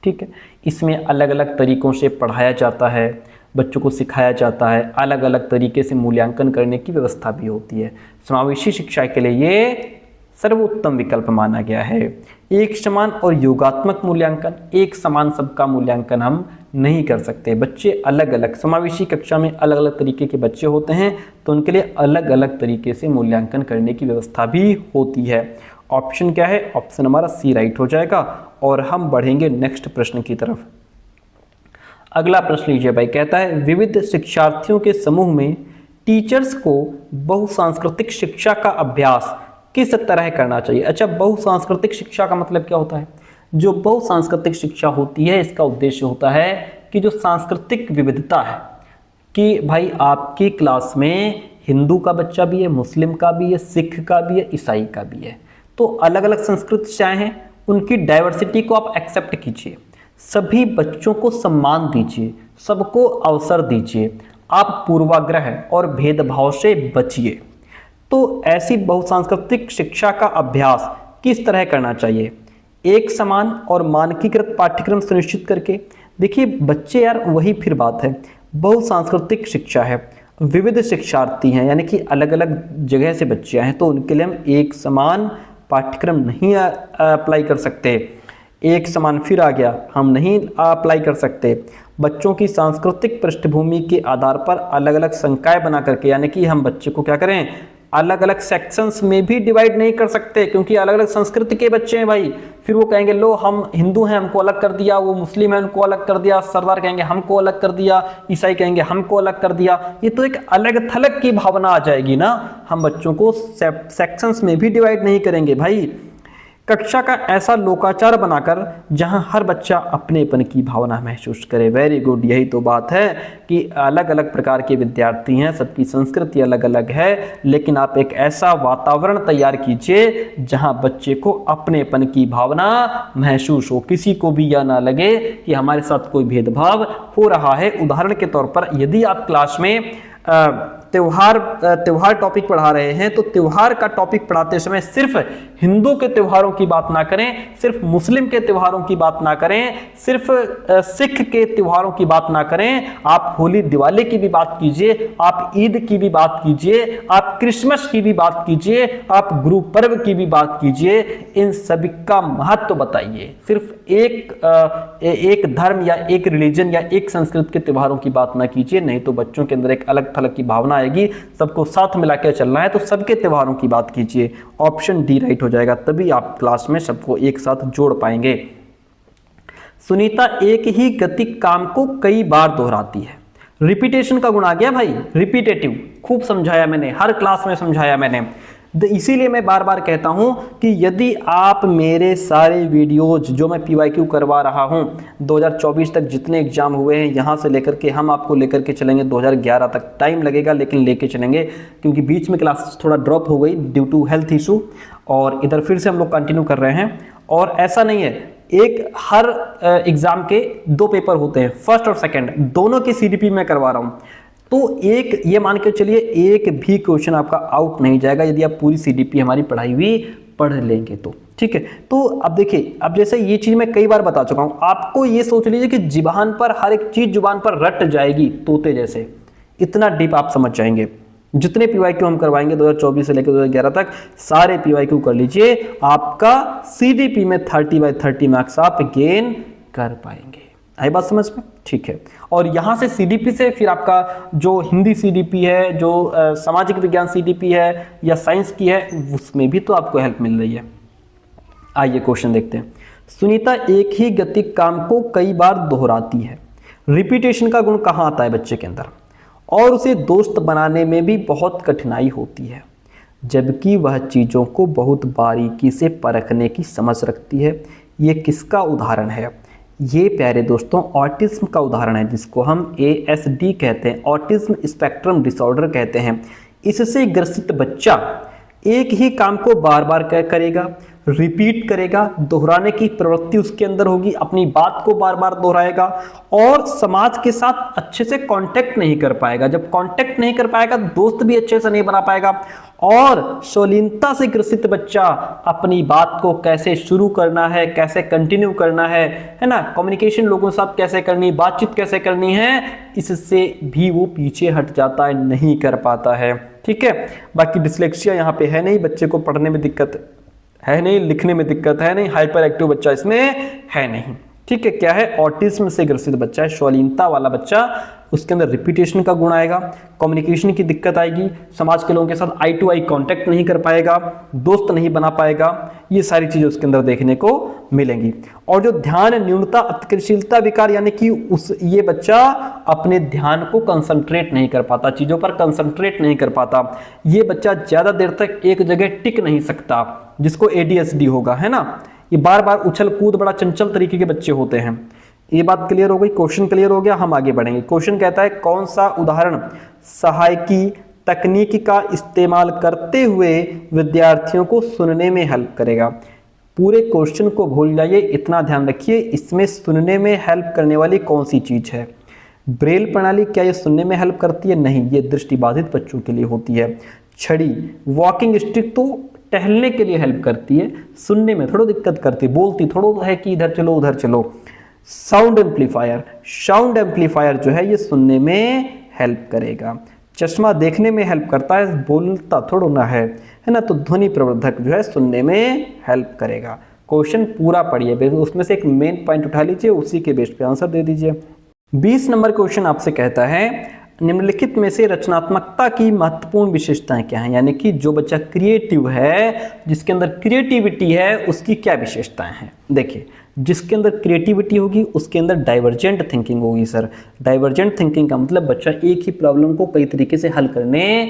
ठीक है। इसमें अलग अलग तरीक़ों से पढ़ाया जाता है, बच्चों को सिखाया जाता है, अलग अलग तरीके से मूल्यांकन करने की व्यवस्था भी होती है। समावेशी शिक्षा के लिए ये सर्वोत्तम विकल्प माना गया है। एक समान और योगात्मक मूल्यांकन, एक समान सबका मूल्यांकन हम नहीं कर सकते। बच्चे अलग अलग, समावेशी कक्षा में अलग अलग तरीके के बच्चे होते हैं, तो उनके लिए अलग अलग तरीके से मूल्यांकन करने की व्यवस्था भी होती है। ऑप्शन क्या है, ऑप्शन हमारा सी राइट हो जाएगा। और हम बढ़ेंगे नेक्स्ट प्रश्न की तरफ। अगला प्रश्न लीजिए भाई, कहता है विविध शिक्षार्थियों के समूह में टीचर्स को बहुसांस्कृतिक शिक्षा का अभ्यास किस तरह करना चाहिए। अच्छा, बहुसांस्कृतिक शिक्षा का मतलब क्या होता है? जो बहुसांस्कृतिक शिक्षा होती है इसका उद्देश्य होता है कि जो सांस्कृतिक विविधता है, कि भाई आपकी क्लास में हिंदू का बच्चा भी है, मुस्लिम का भी है, सिख का भी है, ईसाई का भी है, तो अलग अलग संस्कृति से आए हैं, उनकी डाइवर्सिटी को आप एक्सेप्ट कीजिए, सभी बच्चों को सम्मान दीजिए, सबको अवसर दीजिए, आप पूर्वाग्रह और भेदभाव से बचिए। तो ऐसी बहुसांस्कृतिक शिक्षा का अभ्यास किस तरह करना चाहिए? एक समान और मानकीकृत पाठ्यक्रम सुनिश्चित करके। देखिए बच्चे यार, वही फिर बात है, बहुसांस्कृतिक शिक्षा है, विविध शिक्षार्थी हैं, यानी कि अलग अलग जगह से बच्चे आए हैं, तो उनके लिए हम एक समान पाठ्यक्रम नहीं अप्लाई कर सकते। एक समान फिर आ गया, हम नहीं अप्लाई कर सकते। बच्चों की सांस्कृतिक पृष्ठभूमि के आधार पर अलग अलग संकाय बना करके, यानी कि हम बच्चे को क्या करें, अलग अलग सेक्शंस में भी डिवाइड नहीं कर सकते, क्योंकि अलग अलग संस्कृति के बच्चे हैं भाई। फिर वो कहेंगे लो हम हिंदू हैं हमको अलग कर दिया, वो मुस्लिम है उनको अलग कर दिया, सरदार कहेंगे हमको अलग कर दिया, ईसाई कहेंगे हमको अलग कर दिया। ये तो एक अलग थलग की भावना आ जाएगी ना। हम बच्चों को सेक्शंस में भी डिवाइड नहीं करेंगे भाई। कक्षा का ऐसा लोकाचार बनाकर जहां हर बच्चा अपनेपन की भावना महसूस करे। वेरी गुड, यही तो बात है कि अलग अलग प्रकार के विद्यार्थी हैं, सबकी संस्कृति अलग अलग है, लेकिन आप एक ऐसा वातावरण तैयार कीजिए जहां बच्चे को अपनेपन की भावना महसूस हो, किसी को भी यह ना लगे कि हमारे साथ कोई भेदभाव हो रहा है। उदाहरण के तौर पर यदि आप क्लास में त्योहार टॉपिक पढ़ा रहे हैं, तो त्योहार का टॉपिक पढ़ाते समय सिर्फ हिंदू के त्योहारों की बात ना करें, सिर्फ मुस्लिम के त्योहारों की बात ना करें, सिर्फ सिख के त्योहारों की बात ना करें। आप होली दिवाली की भी बात कीजिए, आप ईद की भी बात कीजिए, आप क्रिसमस की भी बात कीजिए, आप गुरु पर्व की भी बात कीजिए। इन सभी का महत्व बताइए। सिर्फ एक धर्म या एक रिलीजन या एक संस्कृति के त्योहारों की बात ना कीजिए, नहीं तो बच्चों के अंदर एक अलग थलग की भावना आएगी। सबको साथ मिलाकर चलना है तो सबके त्योहारों की बात कीजिए। ऑप्शन डी राइट हो जाएगा, तभी आप क्लास में सबको एक साथ जोड़ पाएंगे। सुनीता एक ही गति काम को कई बार दोहराती है। रिपीटेशन का गुण आ गया भाई, रिपीटेटिव। खूब समझाया मैंने, हर क्लास में समझाया मैंने। इसीलिए मैं बार बार कहता हूं कि यदि आप मेरे सारे वीडियोज जो मैं PYQ करवा रहा हूं 2024 तक जितने एग्जाम हुए हैं, यहां से लेकर के हम आपको लेकर के चलेंगे 2011 तक। टाइम लगेगा लेकिन लेके चलेंगे, क्योंकि बीच में क्लास थोड़ा ड्रॉप हो गई ड्यू टू हेल्थ इशू, और इधर फिर से हम लोग कंटिन्यू कर रहे हैं। और ऐसा नहीं है, एक हर एग्जाम के 2 पेपर होते हैं, फर्स्ट और सेकेंड, दोनों की CDP में करवा रहा हूँ। तो एक ये मान के चलिए एक भी क्वेश्चन आपका आउट नहीं जाएगा यदि आप पूरी CDP हमारी पढ़ाई हुई पढ़ लेंगे तो, ठीक है। तो अब देखिए, अब जैसे ये चीज़ मैं कई बार बता चुका हूँ, आपको ये सोच लीजिए कि जुबान पर हर एक चीज़ जुबान पर रट जाएगी तोते जैसे, इतना डीप आप समझ जाएंगे। जितने PYQ हम करवाएंगे 2024 से लेकर 2011 तक सारे PYQ कर लीजिए, आपका CDP में 30/30 मार्क्स आप गेन कर पाएंगे। आई बात समझ में? ठीक है। और यहाँ से CDP से फिर आपका जो हिंदी CDP है, जो सामाजिक विज्ञान CDP है या साइंस की है, उसमें भी तो आपको हेल्प मिल रही है। आइए क्वेश्चन देखते हैं। सुनीता एक ही गति काम को कई बार दोहराती है। रिपीटेशन का गुण कहाँ आता है बच्चे के अंदर? और उसे दोस्त बनाने में भी बहुत कठिनाई होती है, जबकि वह चीज़ों को बहुत बारीकी से परखने की समझ रखती है। ये किसका उदाहरण है? ये प्यारे दोस्तों ऑटिज्म का उदाहरण है, जिसको हम ASD कहते हैं, ऑटिज्म स्पेक्ट्रम डिसऑर्डर कहते हैं। इससे ग्रसित बच्चा एक ही काम को बार बार करेगा, रिपीट करेगा, दोहराने की प्रवृत्ति उसके अंदर होगी, अपनी बात को बार बार दोहराएगा और समाज के साथ अच्छे से कांटेक्ट नहीं कर पाएगा। जब कांटेक्ट नहीं कर पाएगा, दोस्त भी अच्छे से नहीं बना पाएगा। और शालीनता से ग्रसित बच्चा अपनी बात को कैसे शुरू करना है, कैसे कंटिन्यू करना है ना, कम्युनिकेशन लोगों के साथ कैसे करनी, बातचीत कैसे करनी है, इससे भी वो पीछे हट जाता है, नहीं कर पाता है। ठीक है। बाकी डिसलेक्सिया यहाँ पे है नहीं, बच्चे को पढ़ने में दिक्कत है नहीं, लिखने में दिक्कत है नहीं, हाइपर एक्टिव बच्चा इसमें है नहीं। ठीक है। क्या है? ऑटिज्म से ग्रसित बच्चा है, शालीनता वाला बच्चा, उसके अंदर रिपीटेशन का गुण आएगा, कम्युनिकेशन की दिक्कत आएगी, समाज के लोगों के साथ आई टू आई कांटेक्ट नहीं कर पाएगा, दोस्त नहीं बना पाएगा, ये सारी चीजें उसके अंदर देखने को मिलेंगी। और जो ध्यान न्यूनता अतिक्रियाशीलता विकार, यानी कि ये बच्चा अपने ध्यान को कंसंट्रेट नहीं कर पाता, चीजों पर कंसंट्रेट नहीं कर पाता, ये बच्चा ज्यादा देर तक एक जगह टिक नहीं सकता, जिसको ADHD होगा, है ना। ये बार बार उछल कूद, बड़ा चंचल तरीके के बच्चे होते हैं। ये बात क्लियर हो गई, क्वेश्चन क्लियर हो गया, हम आगे बढ़ेंगे। क्वेश्चन कहता है कौन सा उदाहरण सहायकी तकनीक का इस्तेमाल करते हुए विद्यार्थियों को सुनने में हेल्प करेगा। पूरे क्वेश्चन को भूल जाइए, इतना ध्यान रखिए, इसमें सुनने में हेल्प करने वाली कौन सी चीज है? ब्रेल प्रणाली क्या ये सुनने में हेल्प करती है? नहीं, ये दृष्टिबाधित बच्चों के लिए होती है। छड़ी, वॉकिंग स्टिक तो टहलने के लिए हेल्प करती है, सुनने में थोड़ा दिक्कत करती है, बोलती थोड़ा है कि इधर चलो उधर चलो। साउंड एम्पलीफायर, साउंड एम्पलीफायर जो है ये सुनने में हेल्प करेगा। चश्मा देखने में हेल्प करता है, बोलता थोड़ा ना है ना। तो ध्वनि प्रवर्धक जो है सुनने में हेल्प करेगा। क्वेश्चन पूरा पढ़िए, उसमें से एक मेन पॉइंट उठा लीजिए, उसी के बेस पे आंसर दे दीजिए। 20 नंबर क्वेश्चन आपसे कहता है निम्नलिखित में से रचनात्मकता की महत्वपूर्ण विशेषताएं क्या हैं? यानी कि जो बच्चा क्रिएटिव है, जिसके अंदर क्रिएटिविटी है, उसकी क्या विशेषताएं हैं? देखिए, जिसके अंदर क्रिएटिविटी होगी उसके अंदर डाइवर्जेंट थिंकिंग होगी। सर, डाइवर्जेंट थिंकिंग का मतलब बच्चा एक ही प्रॉब्लम को कई तरीके से हल करने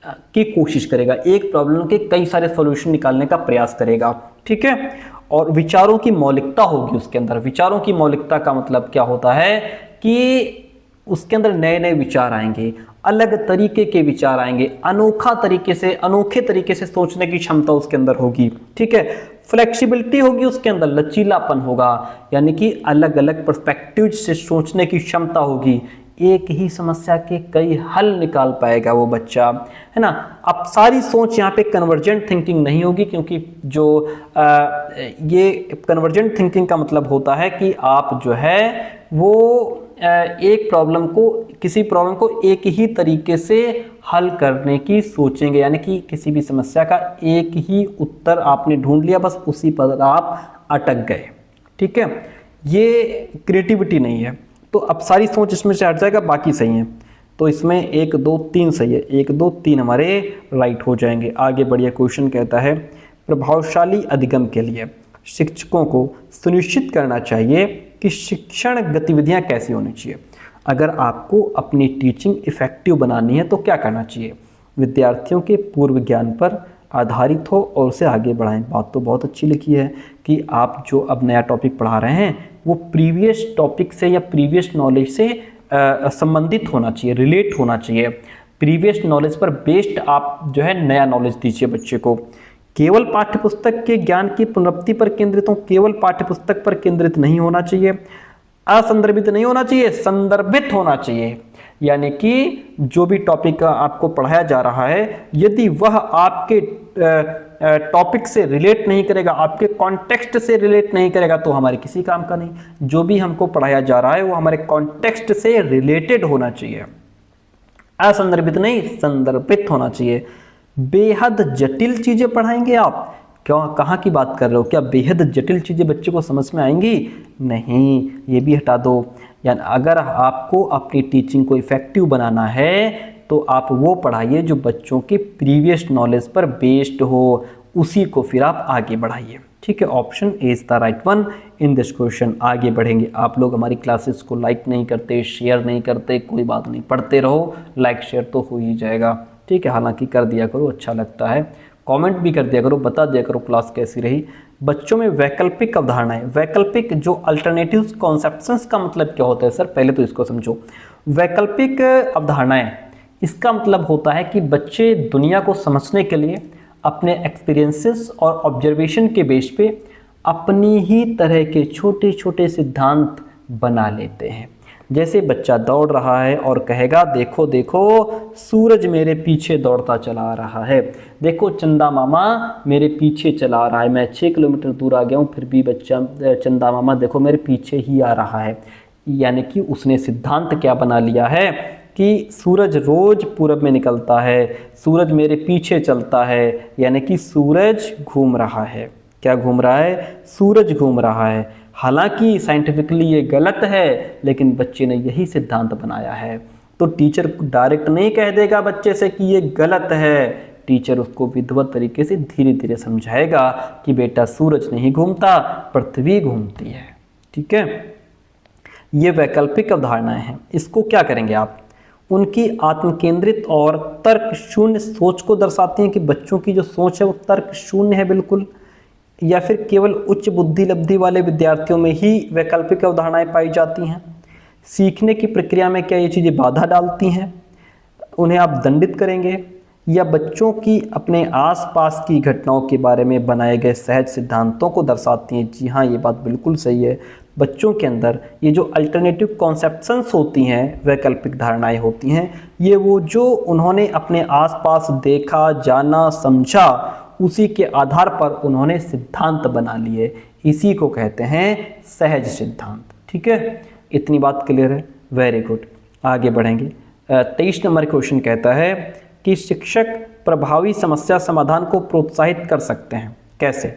की कोशिश करेगा, एक प्रॉब्लम के कई सारे सॉल्यूशन निकालने का प्रयास करेगा। ठीक है। और विचारों की मौलिकता होगी उसके अंदर। विचारों की मौलिकता का मतलब क्या होता है कि उसके अंदर नए नए विचार आएंगे, अलग तरीके के विचार आएंगे, अनोखे तरीके से सोचने की क्षमता उसके अंदर होगी। ठीक है। फ्लेक्सिबिलिटी होगी उसके अंदर, लचीलापन होगा, यानी कि अलग अलग पर्सपेक्टिव से सोचने की क्षमता होगी। एक ही समस्या के कई हल निकाल पाएगा वो बच्चा, है ना। अब सारी सोच यहाँ पे कन्वर्जेंट थिंकिंग नहीं होगी, क्योंकि जो ये कन्वर्जेंट थिंकिंग का मतलब होता है कि आप जो है वो एक प्रॉब्लम को, किसी प्रॉब्लम को एक ही तरीके से हल करने की सोचेंगे, यानी कि किसी भी समस्या का एक ही उत्तर आपने ढूंढ लिया, बस उसी पर आप अटक गए। ठीक है। ये क्रिएटिविटी नहीं है। तो अब सारी सोच इसमें से हट जाएगा, बाकी सही है। तो इसमें 1 2 3 सही है, 1 2 3 हमारे राइट हो जाएंगे। आगे बढ़िए। क्वेश्चन कहता है प्रभावशाली अधिगम के लिए शिक्षकों को सुनिश्चित करना चाहिए कि शिक्षण गतिविधियां कैसी होनी चाहिए। अगर आपको अपनी टीचिंग इफेक्टिव बनानी है तो क्या करना चाहिए? विद्यार्थियों के पूर्व ज्ञान पर आधारित हो और उसे आगे बढ़ाएं। बात तो बहुत अच्छी लिखी है कि आप जो अब नया टॉपिक पढ़ा रहे हैं वो प्रीवियस टॉपिक से या प्रीवियस नॉलेज से संबंधित होना चाहिए, रिलेट होना चाहिए। प्रीवियस नॉलेज पर बेस्ड आप जो है नया नॉलेज दीजिए बच्चे को। केवल पाठ्यपुस्तक के ज्ञान की पुनरावृत्ति पर केंद्रित हो, केवल पाठ्यपुस्तक पर केंद्रित नहीं होना चाहिए, असंदर्भित नहीं होना चाहिए, संदर्भित होना चाहिए। यानी कि जो भी टॉपिक आपको पढ़ाया जा रहा है, यदि वह आपके टॉपिक से रिलेट नहीं करेगा, आपके कॉन्टेक्स्ट से रिलेट नहीं करेगा, तो हमारे किसी काम का नहीं। जो भी हमको पढ़ाया जा रहा है वो हमारे कॉन्टेक्स्ट से रिलेटेड होना चाहिए। असंदर्भित नहीं, संदर्भित होना चाहिए। बेहद जटिल चीजें पढ़ाएंगे आप? क्या कहाँ की बात कर रहे हो? क्या बेहद जटिल चीजें बच्चे को समझ में आएंगी? नहीं, ये भी हटा दो। यानी अगर आपको अपनी टीचिंग को इफेक्टिव बनाना है तो आप वो पढ़ाइए जो बच्चों के प्रीवियस नॉलेज पर बेस्ड हो, उसी को फिर आप आगे बढ़ाइए। ठीक है, option A is the right one in this question. आगे बढ़ेंगे। आप लोग हमारी क्लासेस को लाइक नहीं करते, शेयर नहीं करते, कोई बात नहीं, पढ़ते रहो, लाइक शेयर तो हो ही जाएगा। ठीक है, हालांकि कर दिया करो, अच्छा लगता है। कमेंट भी कर दिया करो, बता दिया करो क्लास कैसी रही। बच्चों में वैकल्पिक अवधारणाएं, वैकल्पिक जो अल्टरनेटिव कॉन्सेप्शंस का मतलब क्या होता है सर? पहले तो इसको समझो। वैकल्पिक अवधारणाएं, इसका मतलब होता है कि बच्चे दुनिया को समझने के लिए अपने एक्सपीरियंसेस और ऑब्जर्वेशन के बेस पे अपनी ही तरह के छोटे छोटे सिद्धांत बना लेते हैं। जैसे बच्चा दौड़ रहा है और कहेगा देखो देखो सूरज मेरे पीछे दौड़ता चला आ रहा है, देखो चंदा मामा मेरे पीछे चला आ रहा है, मैं 6 किलोमीटर दूर आ गया हूँ फिर भी बच्चा चंदा मामा देखो मेरे पीछे ही आ रहा है। यानी कि उसने सिद्धांत क्या बना लिया है कि सूरज रोज पूरब में निकलता है, सूरज मेरे पीछे चलता है, यानी कि सूरज घूम रहा है। क्या घूम रहा है? सूरज घूम रहा है। हालांकि साइंटिफिकली ये गलत है, लेकिन बच्चे ने यही सिद्धांत बनाया है। तो टीचर डायरेक्ट नहीं कह देगा बच्चे से कि ये गलत है, टीचर उसको विधिवत तरीके से धीरे धीरे समझाएगा कि बेटा सूरज नहीं घूमता, पृथ्वी घूमती है। ठीक है, ये वैकल्पिक अवधारणाएं हैं। इसको क्या करेंगे आप? उनकी आत्मकेंद्रित और तर्क शून्य सोच को दर्शाती हैं कि बच्चों की जो सोच है वो तर्क शून्य है बिल्कुल, या फिर केवल उच्च बुद्धि लब्धि वाले विद्यार्थियों में ही वैकल्पिक अवधारणाएं पाई जाती हैं। सीखने की प्रक्रिया में क्या ये चीज़ें बाधा डालती हैं? उन्हें आप दंडित करेंगे, या बच्चों की अपने आसपास की घटनाओं के बारे में बनाए गए सहज सिद्धांतों को दर्शाती हैं? जी हाँ, ये बात बिल्कुल सही है। बच्चों के अंदर ये जो अल्टरनेटिव कॉन्सेप्शंस होती हैं, वैकल्पिक धारणाएं होती हैं, ये वो जो उन्होंने अपने आसपास देखा, जाना, समझा, उसी के आधार पर उन्होंने सिद्धांत बना लिए। इसी को कहते हैं सहज सिद्धांत। ठीक है, इतनी बात क्लियर है? वेरी गुड, आगे बढ़ेंगे। 23 नंबर क्वेश्चन कहता है कि शिक्षक प्रभावी समस्या समाधान को प्रोत्साहित कर सकते हैं। कैसे?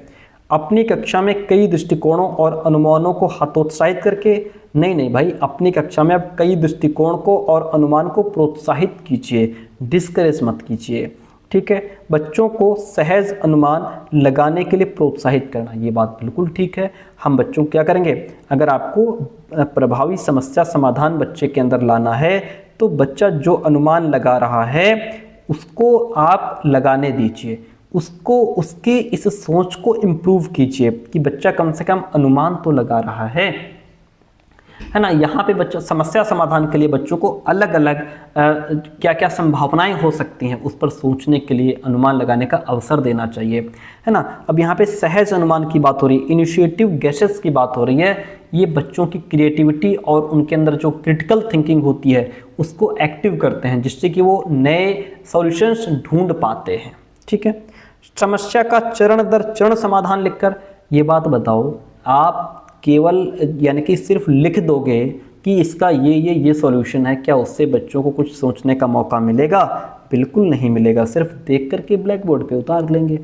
अपनी कक्षा में कई दृष्टिकोणों और अनुमानों को हतोत्साहित करके? नहीं भाई, अपनी कक्षा में आप कई दृष्टिकोण को और अनुमान को प्रोत्साहित कीजिए, डिस्करेज मत कीजिए। ठीक है, बच्चों को सहज अनुमान लगाने के लिए प्रोत्साहित करना, ये बात बिल्कुल ठीक है। हम बच्चों को क्या करेंगे? अगर आपको प्रभावी समस्या समाधान बच्चे के अंदर लाना है तो बच्चा जो अनुमान लगा रहा है उसको आप लगाने दीजिए, उसको उसकी इस सोच को इम्प्रूव कीजिए कि बच्चा कम से कम अनुमान तो लगा रहा है ना। यहाँ पे बच्चों समस्या समाधान के लिए बच्चों को अलग अलग क्या क्या संभावनाएं हो सकती हैं उस पर सोचने के लिए, अनुमान लगाने का अवसर देना चाहिए, है ना। अब यहाँ पे सहज अनुमान की बात हो रही है, इनिशिएटिव गेसेस की बात हो रही है। ये बच्चों की क्रिएटिविटी और उनके अंदर जो क्रिटिकल थिंकिंग होती है उसको एक्टिव करते हैं, जिससे कि वो नए सॉल्यूशंस ढूंढ पाते हैं। ठीक है, समस्या का चरण दर चरण समाधान लिखकर, ये बात बताओ आप केवल यानी कि सिर्फ लिख दोगे कि इसका ये सॉल्यूशन है, क्या उससे बच्चों को कुछ सोचने का मौका मिलेगा? बिल्कुल नहीं मिलेगा, सिर्फ देख करके ब्लैक बोर्ड पे उतार लेंगे।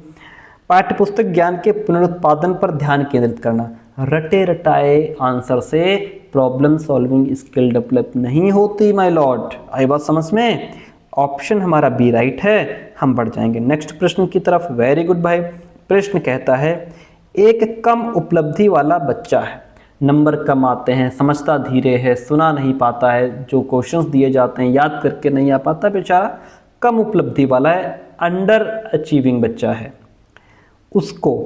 पाठ्यपुस्तक ज्ञान के पुनरुत्पादन पर ध्यान केंद्रित करना, रटे रटाए आंसर से प्रॉब्लम सॉल्विंग स्किल डेवलप नहीं होती माय लॉर्ड। आई बात समझ में? ऑप्शन हमारा बी राइट है। हम बढ़ जाएंगे नेक्स्ट प्रश्न की तरफ। वेरी गुड भाई। प्रश्न कहता है एक कम उपलब्धि वाला बच्चा है, नंबर कम आते हैं, समझता धीरे है, सुना नहीं पाता है, जो क्वेश्चंस दिए जाते हैं याद करके नहीं आ पाता, बेचारा कम उपलब्धि वाला है, अंडर अचीविंग बच्चा है। उसको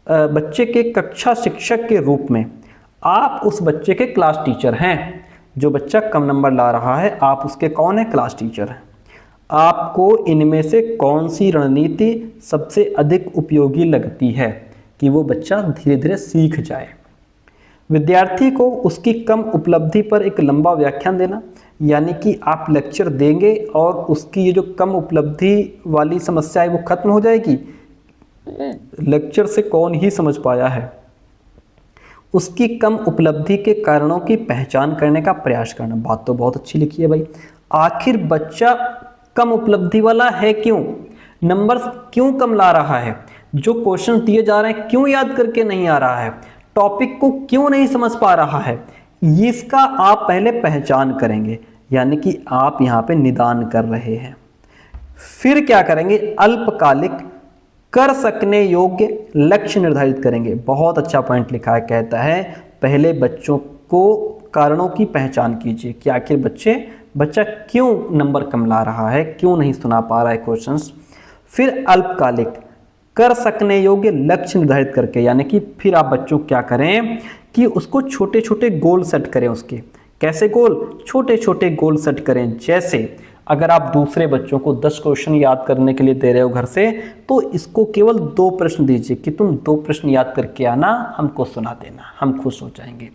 बच्चे के कक्षा शिक्षक के रूप में आप उस बच्चे के क्लास टीचर हैं। जो बच्चा कम नंबर ला रहा है आप उसके कौन है? क्लास टीचर हैं। आपको इनमें से कौन सी रणनीति सबसे अधिक उपयोगी लगती है कि वो बच्चा धीरे धीरे सीख जाए? विद्यार्थी को उसकी कम उपलब्धि पर एक लंबा व्याख्यान देना, यानी कि आप लेक्चर देंगे और उसकी ये जो कम उपलब्धि वाली समस्या है वो खत्म हो जाएगी। लेक्चर से कौन ही समझ पाया है। उसकी कम उपलब्धि के कारणों की पहचान करने का प्रयास करना, बात तो बहुत अच्छी लिखी है भाई। आखिर बच्चा कम उपलब्धि वाला है क्यों, नंबर्स क्यों कम ला रहा है, जो क्वेश्चन दिए जा रहे हैं क्यों याद करके नहीं आ रहा है, टॉपिक को क्यों नहीं समझ पा रहा है, इसका आप पहले पहचान करेंगे, यानी कि आप यहाँ पे निदान कर रहे हैं। फिर क्या करेंगे, अल्पकालिक कर सकने योग्य लक्ष्य निर्धारित करेंगे। बहुत अच्छा पॉइंट लिखा है, कहता है पहले बच्चों को कारणों की पहचान कीजिए कि आखिर बच्चा क्यों नंबर कम ला रहा है, क्यों नहीं सुना पा रहा है क्वेश्चंस। फिर अल्पकालिक कर सकने योग्य लक्ष्य निर्धारित करके, यानी कि फिर आप बच्चों को क्या करें कि उसको छोटे छोटे गोल सेट करें। उसके कैसे गोल, छोटे छोटे गोल सेट करें। जैसे अगर आप दूसरे बच्चों को 10 क्वेश्चन याद करने के लिए दे रहे हो घर से, तो इसको केवल 2 प्रश्न दीजिए कि तुम 2 प्रश्न याद करके आना, हमको सुना देना, हम खुश हो जाएंगे।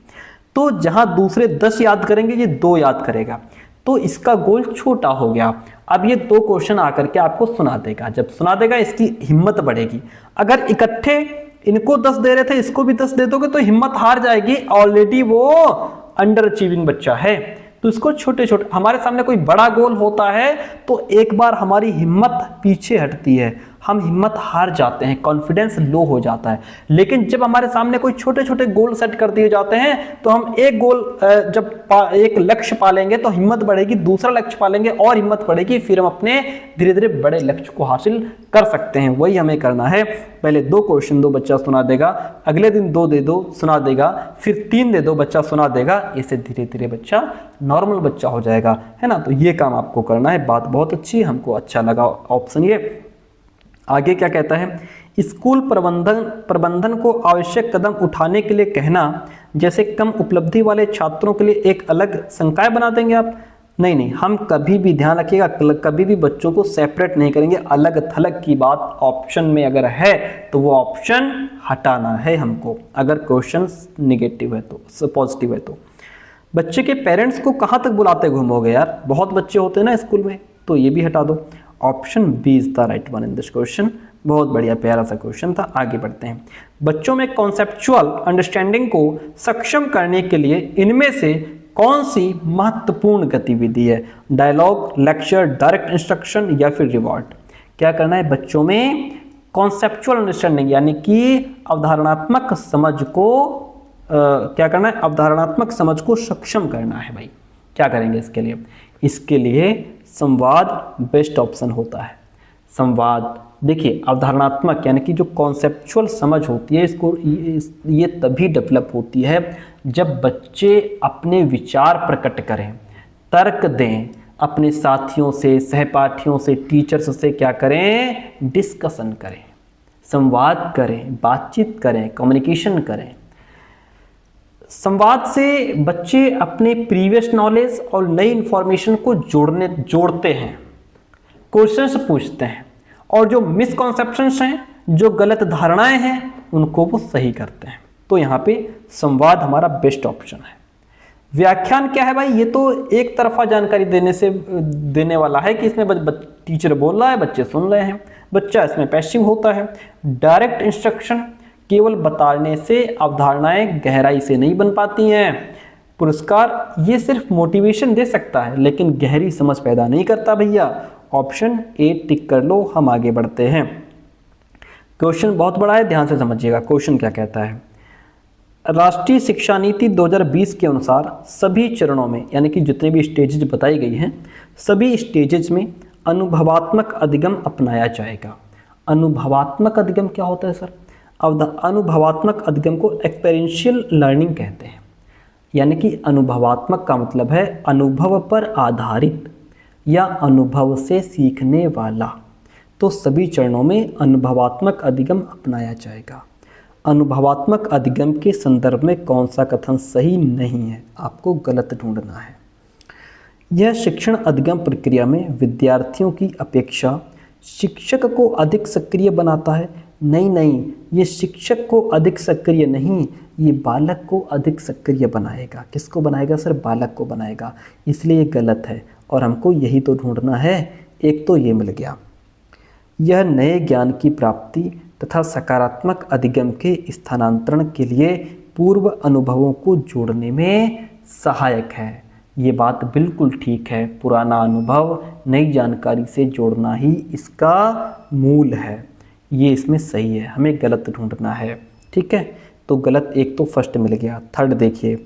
तो जहां दूसरे 10 याद करेंगे, ये 2 याद करेगा, तो इसका गोल छोटा हो गया। अब ये 2 क्वेश्चन आकर के आपको सुना देगा, जब सुना देगा इसकी हिम्मत बढ़ेगी। अगर इकट्ठे इनको 10 दे रहे थे, इसको भी 10 दे दोगे तो हिम्मत हार जाएगी, ऑलरेडी वो अंडर अचीविंग बच्चा है। तो इसको छोटे छोटे, हमारे सामने कोई बड़ा गोल होता है तो एक बार हमारी हिम्मत पीछे हटती है, हम हिम्मत हार जाते हैं, कॉन्फिडेंस लो हो जाता है। लेकिन जब हमारे सामने कोई छोटे छोटे गोल सेट कर दिए जाते हैं तो हम एक गोल जब एक लक्ष्य पालेंगे तो हिम्मत बढ़ेगी, दूसरा लक्ष्य पालेंगे और हिम्मत बढ़ेगी, फिर हम अपने धीरे धीरे बड़े लक्ष्य को हासिल कर सकते हैं। वही हमें करना है। पहले 2 क्वेश्चन दो, बच्चा सुना देगा, अगले दिन 2 दे दो, सुना देगा, फिर 3 दे दो, बच्चा सुना देगा। इससे धीरे धीरे बच्चा नॉर्मल बच्चा हो जाएगा, है ना। तो ये काम आपको करना है। बात बहुत अच्छी, हमको अच्छा लगा ऑप्शन ये। आगे क्या कहता है, स्कूल प्रबंधन को आवश्यक कदम उठाने के लिए कहना, जैसे कम उपलब्धि वाले छात्रों के लिए एक अलग संकाय बना देंगे आप। नहीं, हम कभी भी ध्यान रखिएगा, कभी भी बच्चों को सेपरेट नहीं करेंगे। अलग थलग की बात ऑप्शन में अगर है तो वो ऑप्शन हटाना है हमको, अगर क्वेश्चन निगेटिव है तो, पॉजिटिव है तो। बच्चे के पेरेंट्स को कहाँ तक बुलाते घूमोगे यार, बहुत बच्चे होते हैं ना स्कूल में, तो ये भी हटा दो। Option B is the right one in this question. बहुत बढ़िया प्यारा सा क्वेश्चन था। आगे बढ़ते हैं। बच्चों में कॉन्सेप्चुअल अंडरस्टैंडिंग को सक्षम करने के लिए इनमें से कौन सी महत्वपूर्ण गतिविधि है, डायलॉग, लेक्चर, डायरेक्ट इंस्ट्रक्शन या फिर रिवॉर्ड। क्या करना है बच्चों में कॉन्सेप्चुअल अंडरस्टैंडिंग यानी कि अवधारणात्मक समझ को क्या करना है, अवधारणात्मक समझ को सक्षम करना है भाई। क्या करेंगे इसके लिए संवाद बेस्ट ऑप्शन होता है। संवाद देखिए, अवधारणात्मक यानी कि जो कॉन्सेप्चुअल समझ होती है, इसको ये तभी डेवलप होती है जब बच्चे अपने विचार प्रकट करें, तर्क दें, अपने साथियों से, सहपाठियों से, टीचर्स से क्या करें, डिस्कशन करें, संवाद करें, बातचीत करें, कम्युनिकेशन करें। संवाद से बच्चे अपने प्रीवियस नॉलेज और नई इंफॉर्मेशन को जोड़ते हैं, क्वेश्चंस पूछते हैं, और जो मिसकॉन्सेप्शंस हैं, जो गलत धारणाएं हैं, उनको वो सही करते हैं। तो यहाँ पे संवाद हमारा बेस्ट ऑप्शन है। व्याख्यान क्या है भाई, ये तो एक तरफा जानकारी देने वाला है कि इसमें टीचर बोल रहा है, बच्चे सुन रहे हैं, बच्चा इसमें पैसिव होता है। डायरेक्ट इंस्ट्रक्शन, केवल बताने से अवधारणाएं गहराई से नहीं बन पाती हैं। पुरस्कार ये सिर्फ मोटिवेशन दे सकता है लेकिन गहरी समझ पैदा नहीं करता भैया। ऑप्शन ए टिक कर लो। हम आगे बढ़ते हैं। क्वेश्चन बहुत बड़ा है, ध्यान से समझिएगा। क्वेश्चन क्या कहता है, राष्ट्रीय शिक्षा नीति 2020 के अनुसार सभी चरणों में, यानी कि जितने भी स्टेजेज बताई गई हैं, सभी स्टेजेज में अनुभवात्मक अधिगम अपनाया जाएगा। अनुभवात्मक अधिगम क्या होता है सर? अनुभवात्मक अधिगम को एक्सपेरिएंशियल लर्निंग कहते हैं। यानी कि अनुभवात्मक का मतलब है अनुभव पर आधारित या अनुभव से सीखने वाला। तो सभी चरणों में अनुभवात्मक अधिगम अपनाया जाएगा। अनुभवात्मक अधिगम के संदर्भ में कौन सा कथन सही नहीं है, आपको गलत ढूंढना है। यह शिक्षण अधिगम प्रक्रिया में विद्यार्थियों की अपेक्षा शिक्षक को अधिक सक्रिय बनाता है। नहीं, ये शिक्षक को अधिक सक्रिय नहीं, ये बालक को अधिक सक्रिय बनाएगा। किसको बनाएगा सर? बालक को बनाएगा। इसलिए ये गलत है और हमको यही तो ढूंढना है। एक तो ये मिल गया। यह नए ज्ञान की प्राप्ति तथा सकारात्मक अधिगम के स्थानांतरण के लिए पूर्व अनुभवों को जोड़ने में सहायक है। ये बात बिल्कुल ठीक है, पुराना अनुभव नई जानकारी से जोड़ना ही इसका मूल है। ये इसमें सही है, हमें गलत ढूंढना है। ठीक है, तो गलत एक तो फर्स्ट मिल गया। थर्ड देखिए,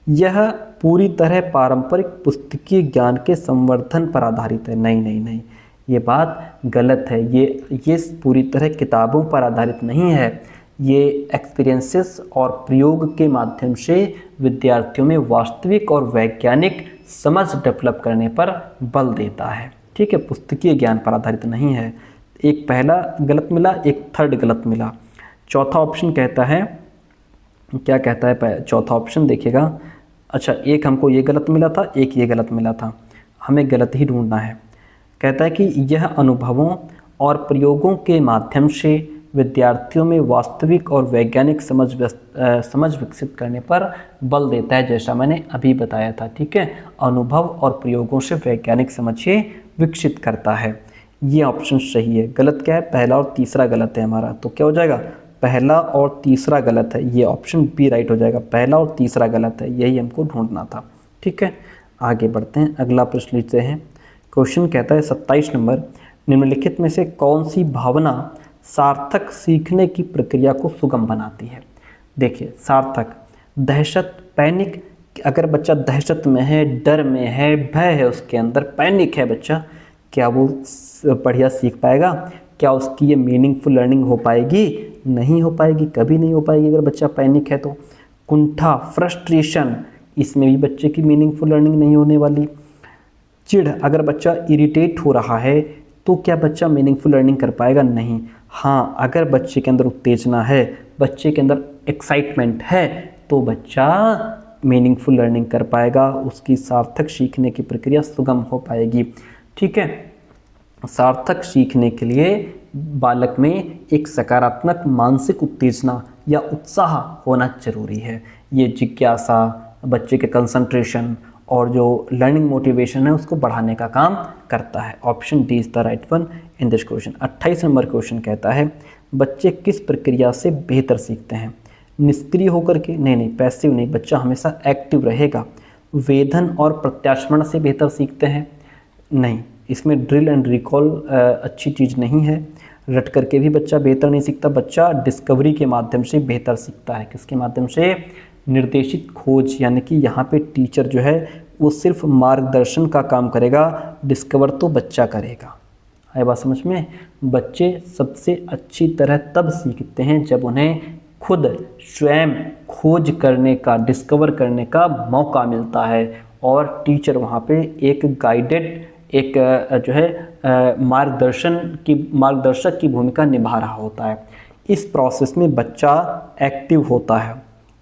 यह पूरी तरह पारंपरिक पुस्तकीय ज्ञान के संवर्धन पर आधारित है। नहीं नहीं नहीं, ये बात गलत है। ये पूरी तरह किताबों पर आधारित नहीं है। ये एक्सपीरियंसेस और प्रयोग के माध्यम से विद्यार्थियों में वास्तविक और वैज्ञानिक समझ डेवलप करने पर बल देता है। ठीक है, पुस्तकीय ज्ञान पर आधारित नहीं है। एक पहला गलत मिला, एक थर्ड गलत मिला। चौथा ऑप्शन कहता है, क्या कहता है चौथा ऑप्शन देखिएगा। अच्छा, एक हमको ये गलत मिला था, एक ये गलत मिला था, हमें गलत ही ढूंढना है। कहता है कि यह अनुभवों और प्रयोगों के माध्यम से विद्यार्थियों में वास्तविक और वैज्ञानिक समझ विकसित करने पर बल देता है, जैसा मैंने अभी बताया था। ठीक है, अनुभव और प्रयोगों से वैज्ञानिक समझ ये विकसित करता है। ये ऑप्शन सही है। गलत क्या है? पहला और तीसरा गलत है हमारा। तो क्या हो जाएगा? पहला और तीसरा गलत है। ये ऑप्शन बी राइट हो जाएगा। पहला और तीसरा गलत है, यही हमको ढूंढना था। ठीक है, आगे बढ़ते हैं, अगला प्रश्न लेते हैं। क्वेश्चन कहता है 27 नंबर, निम्नलिखित में से कौन सी भावना सार्थक सीखने की प्रक्रिया को सुगम बनाती है? देखिए, सार्थक, दहशत, पैनिक। अगर बच्चा दहशत में है, डर में है, भय है, उसके अंदर पैनिक है बच्चा, क्या वो बढ़िया सीख पाएगा? क्या उसकी ये मीनिंगफुल लर्निंग हो पाएगी? नहीं हो पाएगी, कभी नहीं हो पाएगी अगर बच्चा पैनिक है तो। कुंठा, फ्रस्ट्रेशन, इसमें भी बच्चे की मीनिंगफुल लर्निंग नहीं होने वाली। चिढ़, अगर बच्चा इरिटेट हो रहा है तो क्या बच्चा मीनिंगफुल लर्निंग कर पाएगा? नहीं। हाँ, अगर बच्चे के अंदर उत्तेजना है, बच्चे के अंदर एक्साइटमेंट है, तो बच्चा मीनिंगफुल लर्निंग कर पाएगा, उसकी सार्थक सीखने की प्रक्रिया सुगम हो पाएगी। ठीक है, सार्थक सीखने के लिए बालक में एक सकारात्मक मानसिक उत्तेजना या उत्साह होना जरूरी है। ये जिज्ञासा, बच्चे के कंसंट्रेशन और जो लर्निंग मोटिवेशन है उसको बढ़ाने का काम करता है। Option D is the right one in this question. 28 number question कहता है, बच्चे किस प्रक्रिया से बेहतर सीखते हैं? निष्क्रिय होकर के? नहीं, पैसिव नहीं, बच्चा हमेशा एक्टिव रहेगा। वेधन और प्रत्यास्मरण से बेहतर सीखते हैं? नहीं, इसमें ड्रिल एंड रिकॉल अच्छी चीज़ नहीं है। रट करके भी बच्चा बेहतर नहीं सीखता, बच्चा डिस्कवरी के माध्यम से बेहतर सीखता है। किसके माध्यम से? निर्देशित खोज, यानी कि यहाँ पे टीचर जो है वो सिर्फ मार्गदर्शन का काम करेगा, डिस्कवर तो बच्चा करेगा। है बात समझ में? बच्चे सबसे अच्छी तरह तब सीखते हैं जब उन्हें खुद स्वयं खोज करने का, डिस्कवर करने का मौका मिलता है और टीचर वहाँ पे एक गाइडेड, एक जो है मार्गदर्शक की भूमिका निभा रहा होता है। इस प्रोसेस में बच्चा एक्टिव होता है,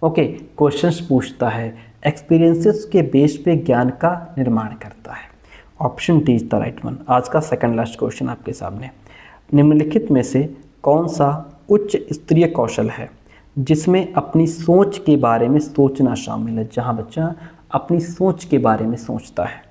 ओके, क्वेश्चंस पूछता है, एक्सपीरियंसेस के बेस पे ज्ञान का निर्माण करता है। Option D is the right one. आज का सेकंड लास्ट क्वेश्चन आपके सामने, निम्नलिखित में से कौन सा उच्च स्तरीय कौशल है जिसमें अपनी सोच के बारे में सोचना शामिल है? जहां बच्चा अपनी सोच के बारे में सोचता है,